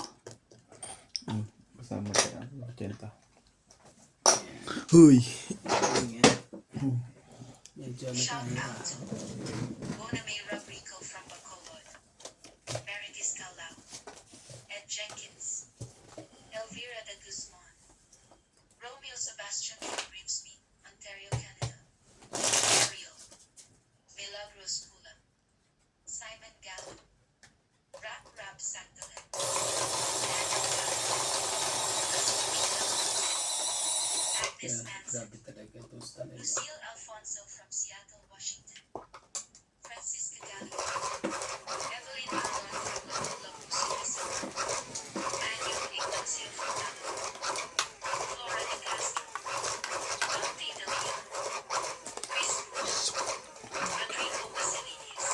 Kasama kaya. 80. Huy! Medyo Shout matahira. out to Mona May Rodrigo from Bacolod, Meredith Calao, Ed Jenkins, Elvira de Guzman, Romeo Sebastian from Grimsby, Ontario, Canada, Ariel, Milagros Kula, Simon Gallo, Rap Sandalan, Agnes Yeah, Manson, grabe talaga itong style. Lucille Alfonso from Seattle, Washington, Francis Cagalli, Evelyn Alon from Lapu-Lapu City, Manuel Ignacio from Manila, Flora de Castro, Dante De Leon, Chris Cruz, Rodrigo Basilides,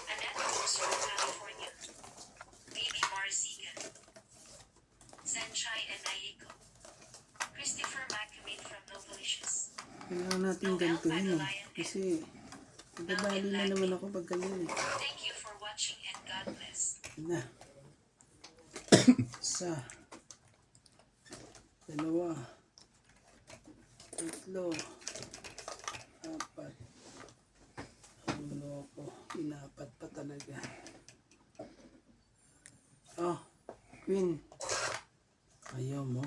Annette Rose from California, Baby Marzigan, Sanchai and Ayeko, Christopher McCammon from Novalicious, Kailangan natin ganituhin eh. Kasi nagdadali na naman ako pag ganyan eh. Thank you for watching and God bless. Yun na. Isa. Dalawa. Tatlo. Apat. Ang loko. Inapat pa talaga. Oh. Queen. Ayaw mo.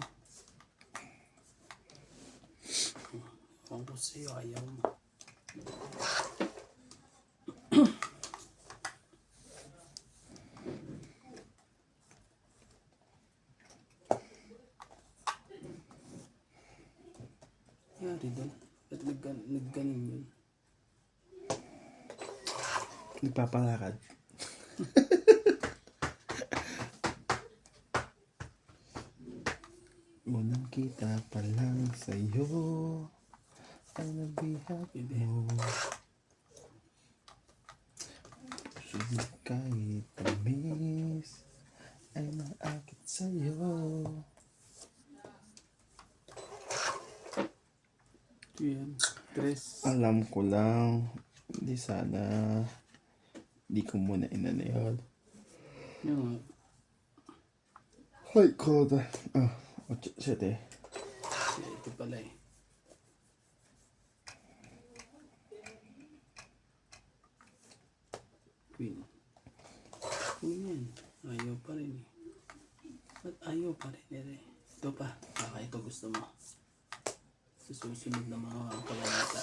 Ewan ko sa'yo. Ayaw mo. Yari doon. Ba't nagganin yun? Nagpapalakad. Unang kita pa lang sa'yo ay nabihag mo. Sulit kahit tamis ay naakit sa'yo. Yan. Tres. Alam ko lang, hindi sana, di ko muna inano yun. Yung nga. Ay, koda. Ah, 7. Ito pala eh. Queen. Queen yan. Ayaw pa rin eh. Ba't ayaw pa rin eh? Ito pa. Baka ito gusto mo. Sa susunod na mga kalanita.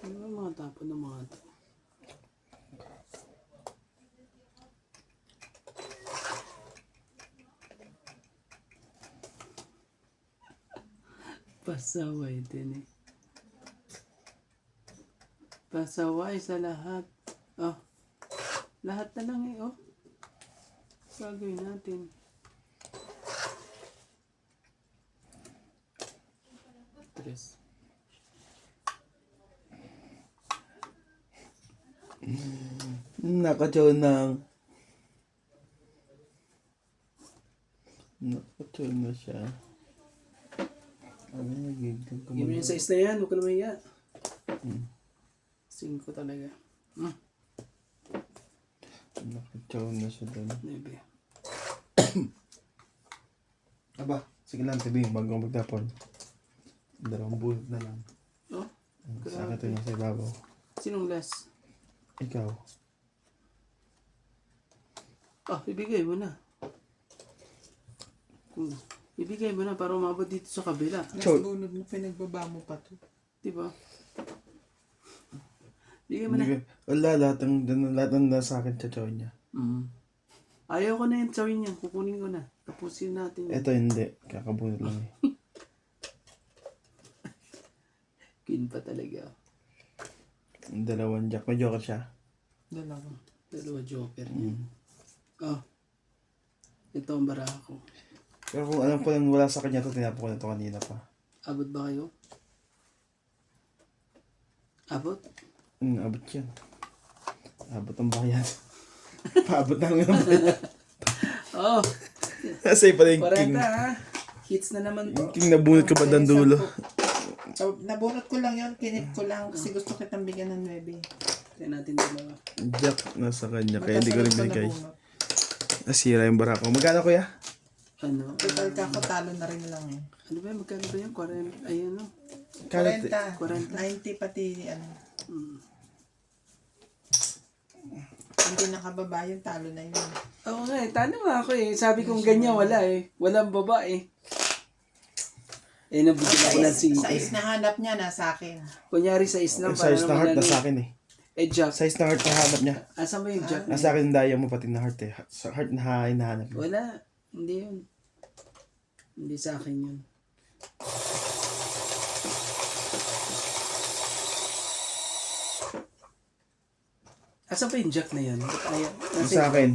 Ano ang mga tapon ng mga ito? Pasaway din eh. Pasaway sa lahat. Oh. Lahat na lang eh, oh. Gagawin natin. Tres. Nakachow ng... Nakachow na siya. Ano nagiging Give me yung size na yan, huwag ka naman iya. 5 talaga. Nakachow na siya doon. 9. Aba, sige lang, tabi, bago magtapon. 2 bulot na lang. Oh, Sa akin ito yung sa ibabaw. sinong last? Ikaw. Ibigay mo na. Ibigay mo na para umabot dito sa kabila. Last Chow. bunod mo, pinagbaba mo pa to. Diba? Bigay mo na. Wala, lahat ng nasa akin, chachow niya. Ayaw ko na yung tsawin niya. Kukunin ko na. Tapusin natin yun. Ito hindi, kakabunod lang eh. Kin pa talaga. 2 jack, may joker siya. Dalawa. Joker niya. Ito ang baraha ko. Pero kung alam ko lang wala sa kanya ito, tinapo ko na ito kanina pa. Abot ba kayo? Abot? Abot yan. Abot ang bayan. Paabot na lang ang bayan. Kasi pala yung 40 king. ha. Hits na naman Yung to. king nabunot ko pa ng dulo. So, nabunot ko lang yun, kinip ko lang kasi gusto kitang bigyan ng 9. Kaya natin dalawa. Jack nasa kanya, kaya hindi ko rin Magkasunod binigay. nabunot. Nasira yung bara ko. Magkano kuya? Ano? Total kakatalo na rin lang eh. Ano ba? Magkano ba yan? 40? Ay ano? 40. 90 pati ano. Hindi nakababa yung talo na yun. Oo nga eh. Tanong nga ako eh. Sabi kong ganyan wala eh. Walang baba eh. Nabigyan ako ng 5. Size na hanap niya nasa akin. Kunyari size lang. Yung size na heart na sa akin eh. Jack. Size na heart na hanap niya. Asan ba yung Jack? Nasa akin yung daya mo pati na heart eh. Sa heart na hinahanap niya. Wala. Hindi yun. Hindi sa akin yun. Asan pa yung Jack na yun? Ba't ayaw? Sa akin.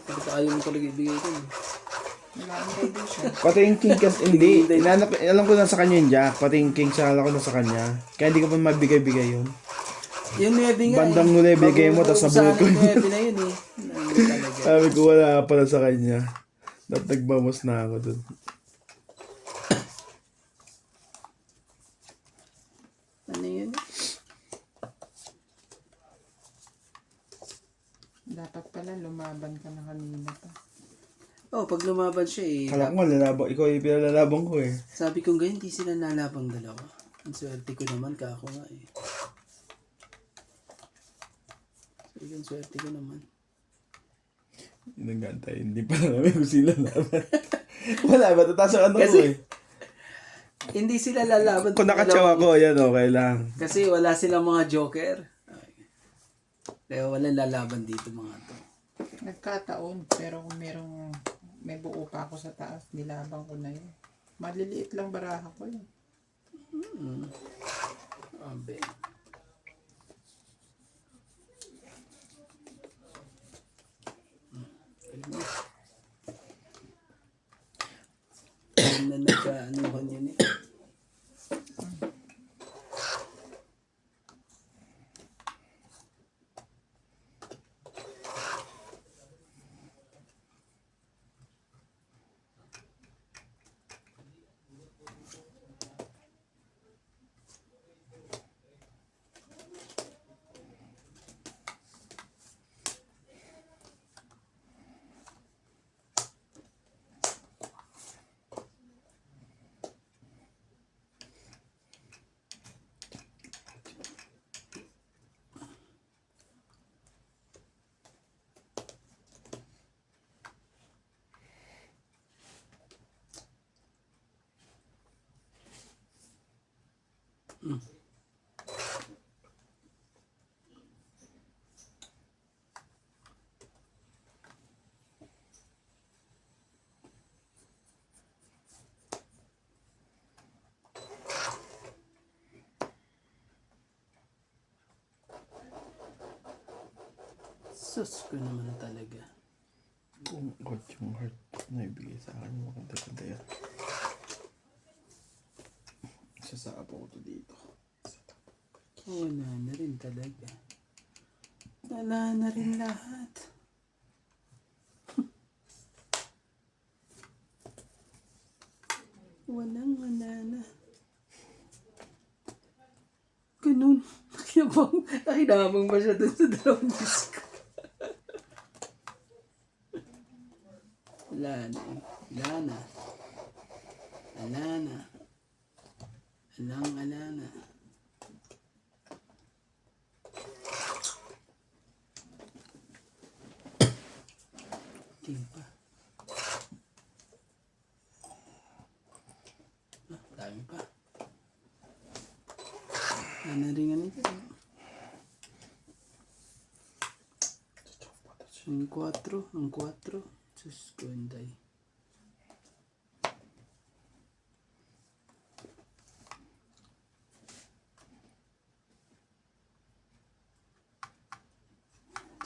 Ba't ayaw mo talaga ibigay ko? Wala akong ready siya. Pati yung king kasi, hindi. Alam ko na sa kanya yung jack. Pati yung king sa alam ko na sa kanya. Kaya hindi ko pa mabigay-bigay yun. Yung 9 nga Bandang 9 bigay mo, tapos nabunod ko. Sa akin 9 na yun eh. Hindi talaga. Sabi ko wala pala sa kanya. Nagmamos na ako dun. Ano yun? Dapat pala lumaban ka na kanina pa. Pag lumaban siya eh. Kala ko nga, lalabang. Ikaw yung pinalalabang ko eh. Sabi ko ganyan, hindi sila nalabang dalawa. Ang swerte ko naman, kako nga eh. Sabi ko, ang swerte ko naman. Nagantay, hindi pa namin kung sila laban. Wala ba? Tataas ang ano ko Kasi, eh. hindi sila lalaban. Kung nakatsawa ko, yan okay lang. Kasi wala silang mga joker. Kaya walang lalaban dito mga to. Nagkataon, pero kung may buo pa ako sa taas, nilabang ko na yun. Maliliit lang baraha ko yun. Abe. Na nagka-anuhan yun eh. Sus ko naman talaga. Kung God yung heart na ibigay sa akin, maganda-ganda yan. Sasapa ko to dito. Wala na rin talaga. Wala na rin lahat. Wala na. Ganun. Nakinabang ba siya dun sa dalawang disc? Wala na. King pa. Dami pa. Nanaringan ito. Ang 4. Sus ko, hinday.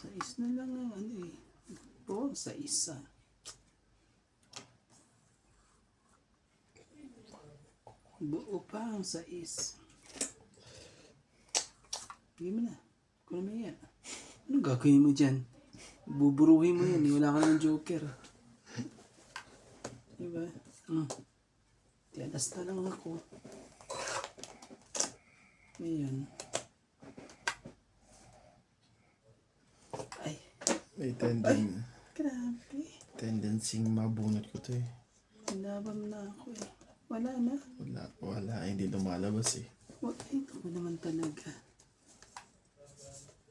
Sais na lang ang ano eh. Oo, sa isa. Buo pa ang sais. Hindi mo na. Kunin mo yan. Anong gagawin mo dyan? Buburuhin mo yan. Wala ka ng joker. Diba? Tiyadas na lang ako. Ayan. Ay. May Grabe. tendency mabunot ko to eh. Sinabam na ako eh. Wala na. Wala, hindi lumalabas eh. Ay, ako naman talaga.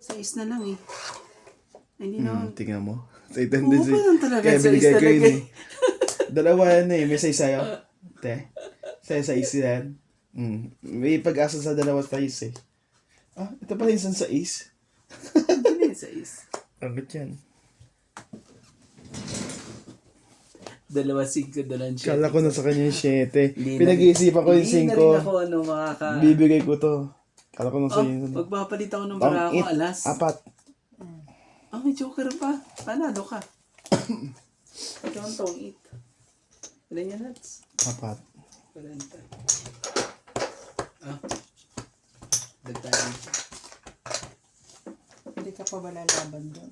Sais na lang eh. Ay, hindi naman. Tingnan mo. Sa tendency. Oo, parang talaga, Kaya sais binigay ko talaga yun eh. eh. Dalawa yan eh. May sais sa'yo. Te. Sa'yo sais yan. May pag-asa sa dalawa sais eh. Ah, ito pala yung isang sais. Hindi na yung sais. Agad yan. 2, 5, 2, 7. Kala ko na sa kanya yung 7. Hindi na- Pinag-iisipan ko yung Hindi na rin 5. ako makaka... Bibigay ko to. Kala ko na sa Oh, yun. magpapalit ako ng bara ko, alas. 4. May joker pa. Panalo ka. Ito ang tong 8. Ilan yan, Nats? 4. 40. Dagdagan siya. Hindi ka pa ba lalaban doon?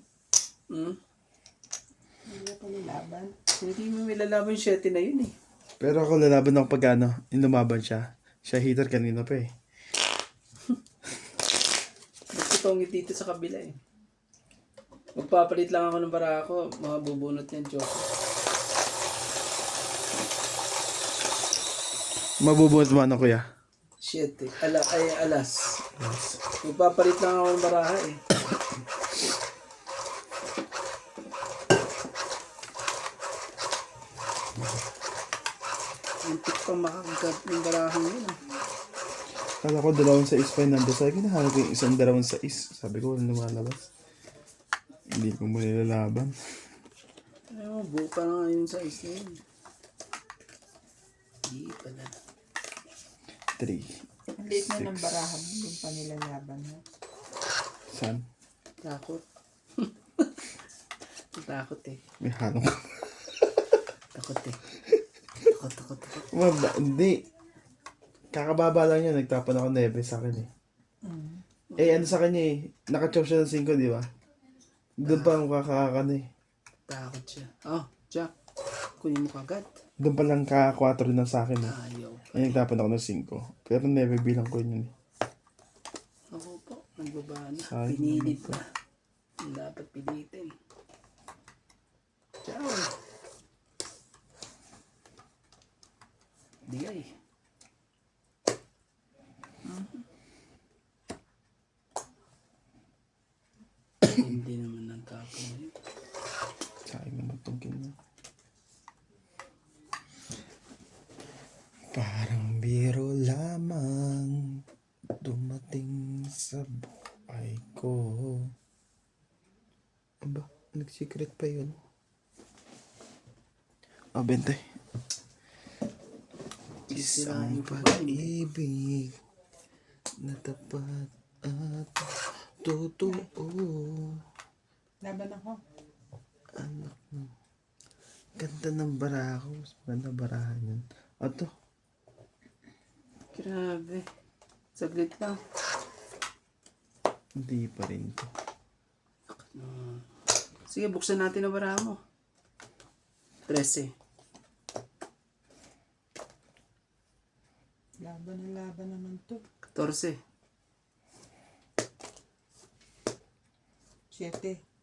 Hindi ka pa lalaban? Hindi mo milalaban yung 7 na yun eh. Pero ako lalaban ako pag ano, yung lumaban siya. Siya hitter kanina pa eh. Nagtutongit dito sa kabila eh. Magpapalit lang ako ng bara ko. Mga bubunot yan, joker. Mabubuhat mo ano kuya? 7. Alas. Magpapalit lang ako ng baraha eh. Antik pa makagat ng barahang yun. Kala ko 2 sais pa yung nandun. Sabi ko, nahanap ko yung isang 2 sais. Sabi ko, walang lumalabas. Hindi ko mo nilalaban. Ano, buo pa nga yun sa is na yun. Hindi pala. 3. Ang liit na ng barahan mo, yung pa nilalaban mo. Saan? Takot. Takot eh. May halong. Takot eh. Takot. Hindi. Kakababa lang yan. Nagtapon ako 9 sa akin eh. Eh, ano sa kanya eh. Naka-chop siya ng 5, di ba? Doon pa ang kakakano eh. Takot siya. Oh, Jack. Kunin mo kagad. Doon pa lang kaka-4 na sa akin eh. Ayaw. Ay, nagtapon ako ng 5. Pero 9 bilang ko yun eh. Ako po. Nagbaba na. Sayang Pinilit na. Ang dapat pilitin. Ciao. Digay. Hindi naman ang tapon na yun. Sayang naman itong ganyan. Parang biro lamang dumating sa buhay ko. Aba, nag-secret pa yun. Bente. Isang pag-ibig na tapat at totoo. Laban ako. Ganda ng bara ko. Mas maganda barahan yun. Ato. Grabe. Saglit lang. Hindi pa rin to. Sige, buksan natin ang bara mo. 13. Laban naman to. 14. 7.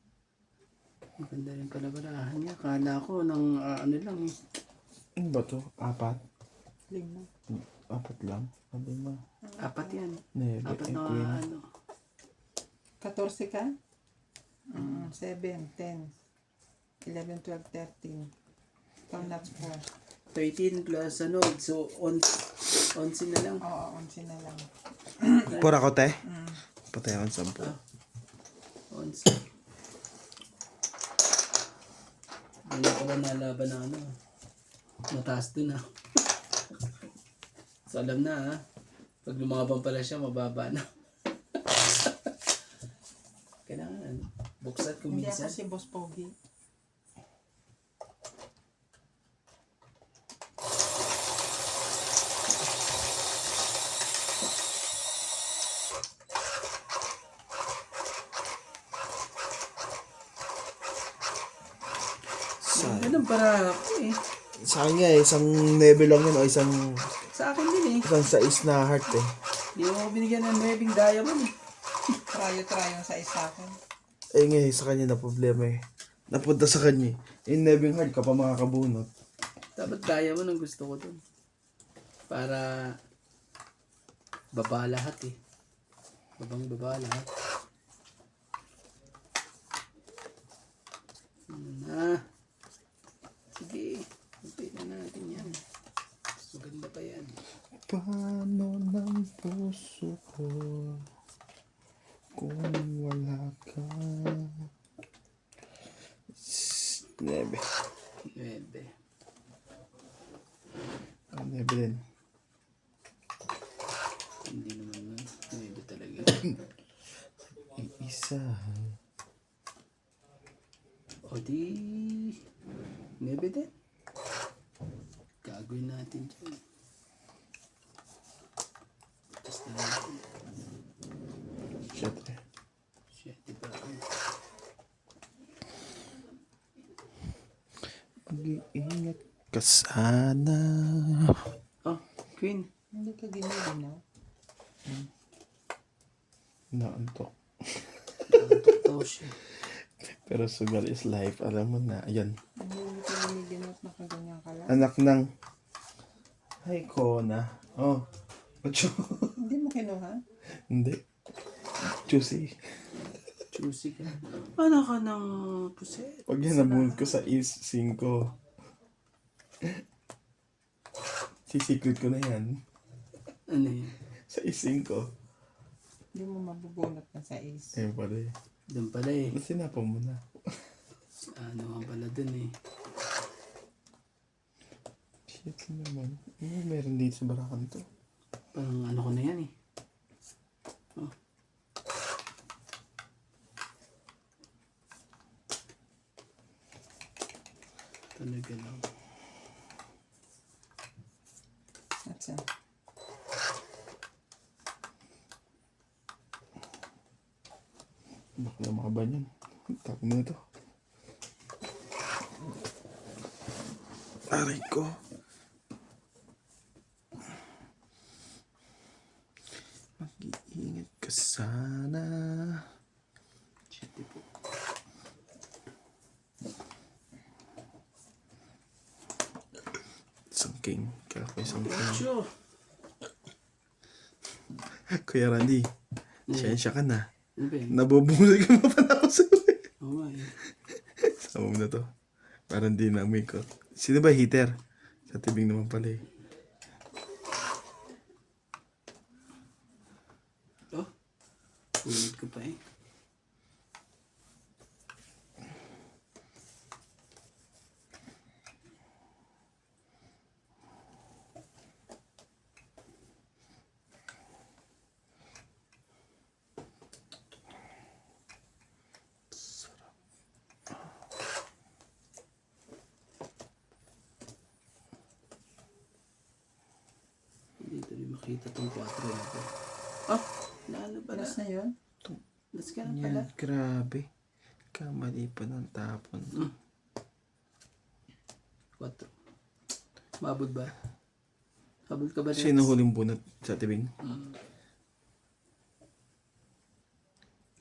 Maganda rin pala barahan niya. Kala ko ng ano lang. Ano ba to? 4? 5. 4 lang? Sabi mo. 4 yan. Nebe, 4 na queen. ano. 14 ka? 7, 10, 11, 12, 13. Ikaw nuts 4. 13 plus ano. So, 11 na lang. Oo, 11 na lang. Pura ko, te? Patay ako ng 10. 11. Ano pala nalaban na ano. Mataas dun ah. So alam na ah. Pag lumaban pala siya, mababa na. Kailangan ano. Buksan kung Hindi ako minsan. si Boss Pogi. Ganun para ako eh. Sa akin nga isang nebe lang yun o isang Sa akin din eh. sais na heart eh. Hindi mo ako binigyan ng nueving diamond eh. Try yung sa isa akin. Eh nga sa kanya na problema eh. Napunta sa kanya eh. Yung nebeng heart ka pa makakabunot. Dapat diamond ang gusto ko dun. Para baba lahat eh. Baba lahat. Ano na. Sige. Upit na natin yan. Mas maganda pa yan. Paano ng puso ko kung wala ka? Nebe. 9. Nebe din. Hindi naman nga. 9 talaga. Isa. O di... 9 din. Gagawin natin dyan. Tapos na natin. Siyempre. 7 pa ako. Mag-iingat ka sana. Oh, Queen. Hindi ka giniginaw. Naantok. Nakatutok siya. Pero sugar is life. Alam mo na. Ayan. Hindi ka giniginaw at nakaganyan ka lang. Anak ng... Hi, Kona. Oh. Ocho. Hindi mo kinuha? Hindi. Juicy. Juicy ka. Ano ka ng puset? Pag yan nabunod ko sa is 5. Sisikot ko na yan. Ano yun? Sa is 5. Hindi mo mabubunot na sa is. Ayun pala eh. Doon pala eh. Ba't sinapa mo na? Ano nga pala dun eh. Shit naman. Meron dito sa barakan to. Parang ano ko na yan eh. Oh. Talaga lang. At sa Baka na makaban yan. Tapos mo na to. Aray ko. Mag-iingat ka sana. Shit po. Isang king. Kaya ko isang king. Sure. Kuya Randy, siyensya ka na. Ano ba yun? Nabubungol ka pa na ako sa Oo nga eh. Sama mo na to. Parang di na amoy ko. Sino ba heater? Sa tibing naman pala eh. Oh. Ulit ko pa eh. makita tong 4 na to. Oh, naano pala? Alas na yun? Las ka na pala. Yan, grabe. Kamali pa ng tapon. 4. Mabot ba? Habol ka ba rin? Sino huling bunot sa tibing?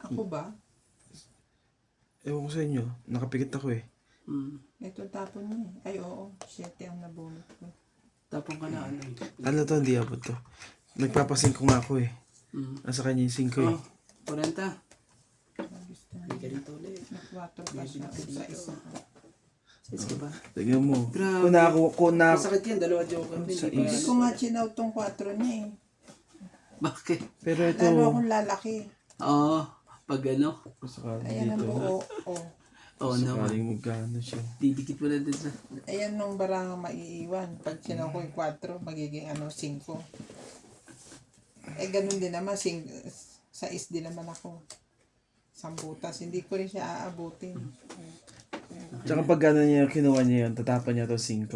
Ako ba? Ewan ko sa inyo. Nakapikit ako eh. Ito tapon niya eh. Ay oo, 7 ang nabunot ko. Tapong ka na ano eh. Ano to, hindi abot to. Nagpapasingko nga ako eh. Nasa kanya yung 5 eh. Oh, 40. Gusto Hindi ka rito ulit. na 4 pa siya sa isa. Size ka ba? Tignan mo. Grabe. Kung na, Masakit yan, dalawa joke. Sa Hindi Hindi pa. ko nga chinaw tong 4 niya eh. Bakit? pero ito, Lalo akong lalaki. Oo, pag ano. sakaling Ayan ang dito. buo. Oh. Oo naman. Sakaling magkano siya. Didikit mo na din sa... Ayan nung barang maiiwan. Pag chinaw ko yung 4, magiging 5. Ganun din naman. Sa din naman ako. Sambutas. Hindi ko rin siya aabutin. Tsaka pag gano'n niya kinuha niya yun, tatapan niya to 5.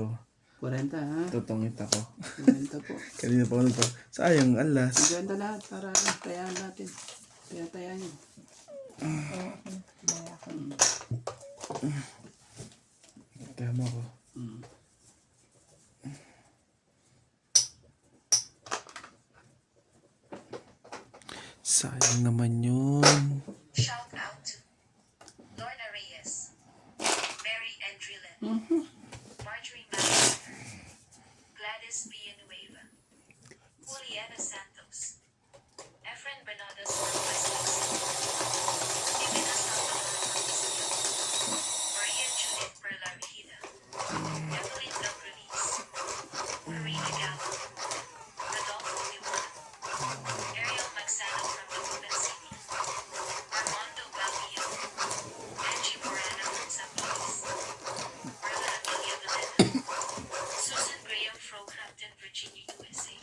40 ha? Tutungit ako. 40 po. Kanina pa ako nagpa. Sayang, alas. Maganda lahat para tayaan natin. Tayaan yun. Oo. Maya ako. Tama ko. Sayang naman yun. Shout out to Lorna Reyes, Mary Andrillen, Marjorie Master, Gladys Villanueva, Juliana Santos, Efren Bernardes from West Jimena Salvador from Isidro, Maria Judith Perla Regida, Evelyn Gabrilis, Marina Gallo, Rodolfo Liwan, Ariel Magsano from Dagupan City, Armando Balbio, Angie Morana from Zapolis, Marla Amelia Valena, Susan Graham from Hampton, Virginia, USA,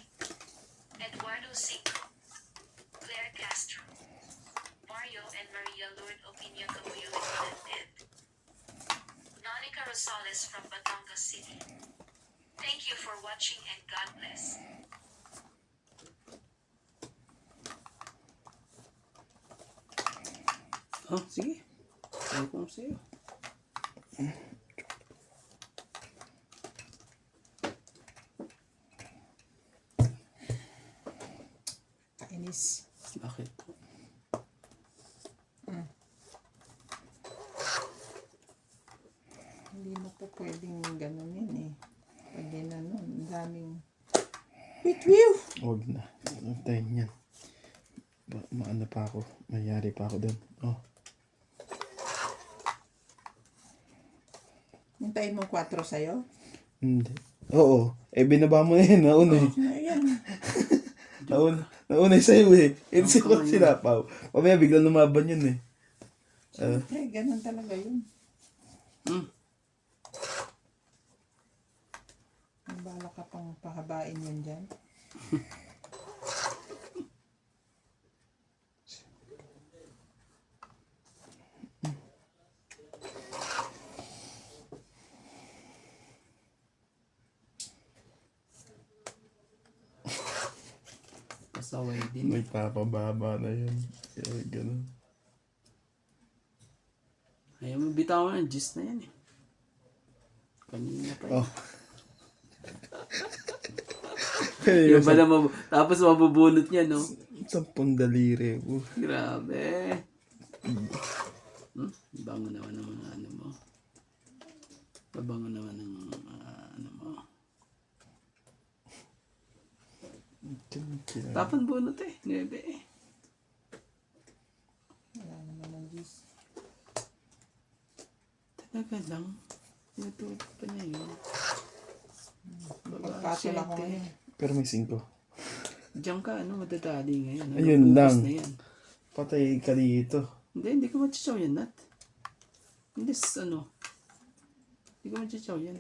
Eduardo Cinco, Claire Castro, Mario and Maria Lord Opinion Cabuyo and Nonica Rosales from Batangas City. Thank you for watching and God bless. Oh, sige. Sabi ko sa'yo. Kainis. Bakit? Hindi mo po pwedeng ganunin eh. Pag ginanon, ang daming... Wait! Huwag na. Antayin yan. Maano pa ako. Mayari pa ako doon. Oh. Hintayin mo 4 sa'yo? Hindi. Oo. Binaba mo na yun. Nauna eh. Ayan. Nauna sa'yo eh. Hindi ko sinapaw. Mamaya biglang lumaban yun eh. Siyempre, ganun talaga yun. Ang bala ka pang pahabain yun dyan. Pasaway din. Nagpapababa na yun. Kaya ganun. Ayaw mo bitawan ng gist na yan eh. Kanina pa yun. Oh. Yung pala tapos mabubunot niya, no? 10 daliri. Grabe. Bango naman ng mga ano mo. Babango naman ng ano mo. Tapan bunot eh. 9 eh. Wala naman ang Diyos. Talaga lang. Tinutulog pa niya yun. Magpatol ako ngayon. Pero may 5. Diyan ka, ano, madadali ngayon. Ano, Ayun bukas lang. Na yan. Patay ka dito. Hindi ko machichaw yan, Nat. Hindi, hindi ko machichaw yan.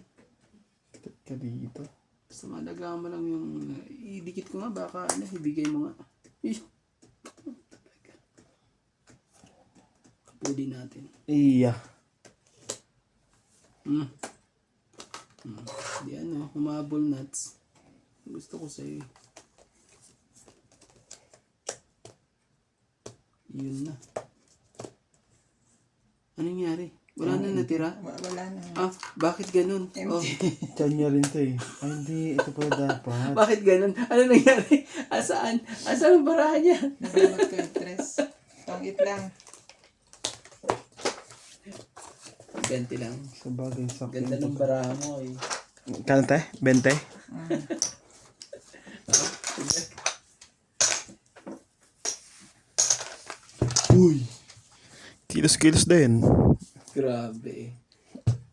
Patay ka dito. Basta malagaan mo lang yung, idikit ko nga, baka, ibigay mo nga. Kapuli natin. Iya. Di humabol nuts. Gusto ko sa'yo. Yun na. Anong nangyari? Wala na natira? Wala na. Bakit ganun? Oh, Tiyan niya rin to eh. Ay, hindi. Ito pala dapat. bakit ganun? Ano nangyari? Asaan? Asaan ang barahan niya? Nabalot ko yung tres. Tongit lang. Ganti lang. Sa bagay, sa Ganda ng baraha mo eh. Kano tayo? 20? Uy! Kilos-kilos din. Grabe eh.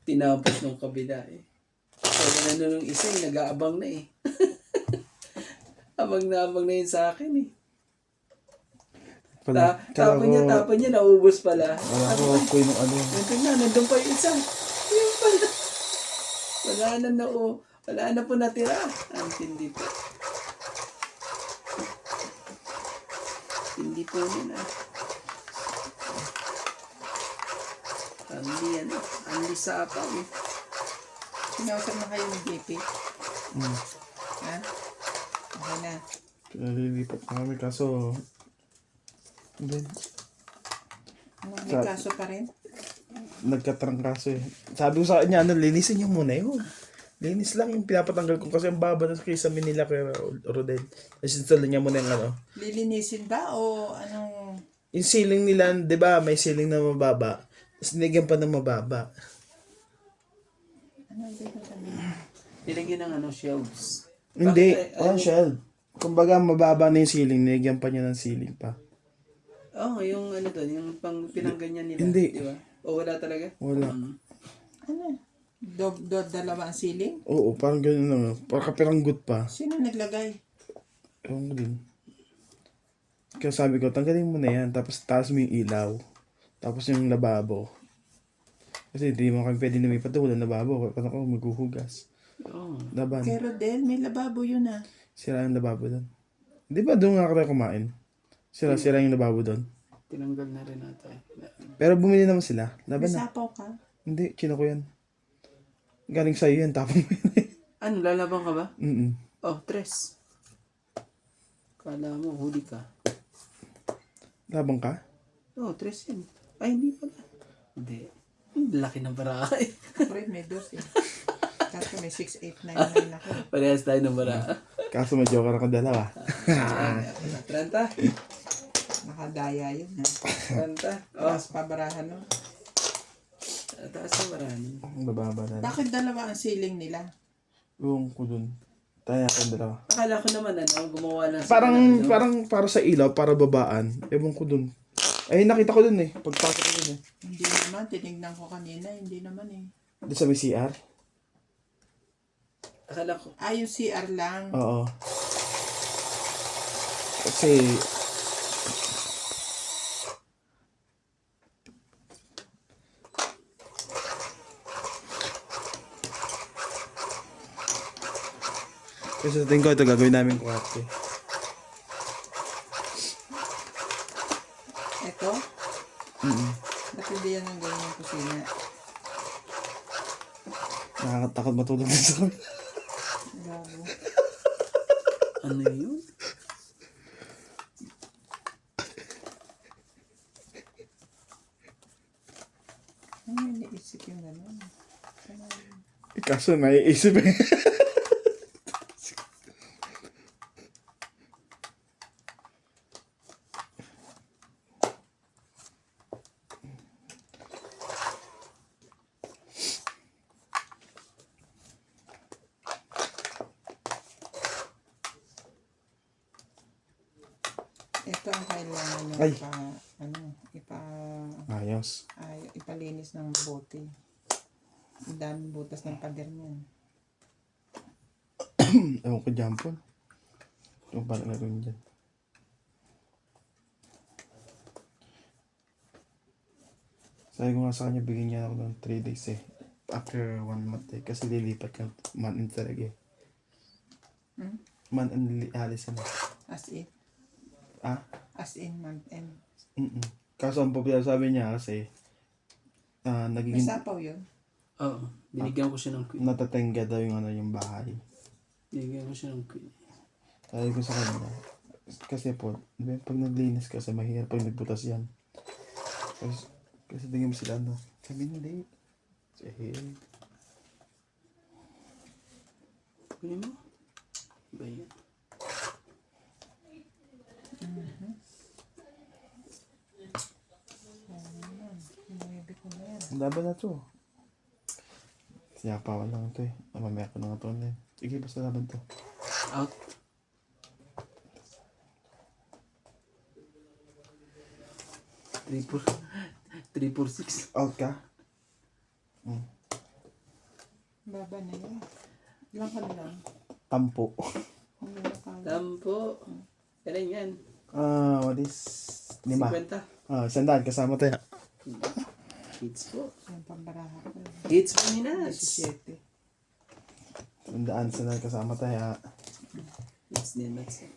Tinapos ng kabila eh. Kaya na nung isa eh, nag-aabang na eh. abang na yun sa akin eh. Tapon niya, naubos pala. Wala ko ko yung ano. Nandun pa yung isa. Yun pala. Wala na po natira. Ang tindi po. Tindi po nila. Andi sapaw eh. Sinausap na kayo ng JP? Ha? Okay na. Nalilipat na kami kaso... Then, May kaso pa rin? nagkatrangkaso eh. Sabi ko sa kanya, linisin niyo muna yun. Linis lang yung pinapatanggal ko kasi ang baba na kaysa Manila kay Rodel. Nasinstall niya muna yung ano. Lilinisin ba o anong... Yung ceiling nila, di ba, may ceiling na mababa. Tapos nilagyan pa ng mababa. Ano ba yung sabihin? Nilagyan ng shelves. Hindi, Bakit, walang shelf. Kumbaga, mababa na yung ceiling, nilagyan pa niya ng ceiling pa. Yung doon, yung pinangganyan nila. Hindi. Di ba? O wala talaga? Wala. Ano? Dalawa ang ceiling? Oo, parang ganun lang. Parang kapiranggot pa. Sino naglagay? Ewan ko din. Kaya sabi ko, tanggalin mo na yan. Tapos taas mo yung ilaw. Tapos yung lababo. Kasi hindi mo kami pwede lumipat doon. Walang lababo. Paano ko maghuhugas? Oo. Laban. Kay Rodel, may lababo yun ah. Sira yung lababo doon. Di ba doon nga kayo kumain? Sira yung lababo doon. Tinanggal na rin ata eh. Pero bumili naman sila. May Laban na. sapaw ka? Hindi, kino ko yan. Galing sa'yo yan. Tapos mo yan eh. Ano, lalabang ka ba? Mm-mm. Oh, tres. Kala mo, huli ka. Labang ka? Oh, tres yan. Ay, hindi pala. Hindi. Ang laki ng baraha eh. Ako rin may dos eh. Kaso may 6, 8, 9, 9 ako. Parehas tayo ng baraha. Kaso may joker ako dalawa. 30. Nakadaya yun ha. 30. Oh, Tapos pabarahan no. taas ng barahan. Bababa na. Bakit dalawa ang ceiling nila? Yung ko dun. Tayo ako dalawa. Akala ko naman gumawa lang Parang para sa ilaw, para babaan. Ewan ko dun. Ay, nakita ko dun eh. Pagpasok ko dun eh. Hindi naman, tinignan ko kanina, hindi naman eh. Doon sa may CR? Akala ko. Yung CR lang. Oo. Kasi... Kasi sa tingin ko ito gagawin namin kwarto. Ito? Ba't hindi yan ang gawin ng kusina? Nakakatakot matulog din sa kami. Gabo. Ano yun? Ano yung naisip yung gano'n? Kaso naiisip eh. Ito ang kailangan nyo Ay. Ayos. ipalinis ng bote. Ang daming butas ng pader niyan. Ewan ko dyan po. Yung parang gagawin dyan. Sabi ko nga sa kanya, bigyan niya ako ng 3 days eh. After 1 month eh. Kasi lilipat ka month-end talaga eh. Month-end alis na. As in? Ah? As in month end. Kaso ang problema sabi niya kasi May nagiging sapaw yun? Oo. Binigyan ko siya ng queen. natatengga daw yung yung bahay. Binigyan ko siya ng queen. Sabi ko sa kanya, Kasi po, di ba, pag naglinis kasi mahirap pag nagbutas yan. Kasi tingin mo sila ano, sabi hindi. Eh, Kunin mo. Ba yan? Maybe ko na yan. ang laban na to. Siyapawan lang ito eh. Mamaya ko na nga to na. Sige, basta laban to. Out. Three, four, six. Out ka? Baba na yan. Ilang ka na lang. Tampo. Hindi na kaya. Tampo. Kailan yan? What is? 5. 50. 100 kasama tayo. Hits po. Yung pambaraha ko. Hits po ni Nats. 17. 100 kasama tayo. Hits ni Nats.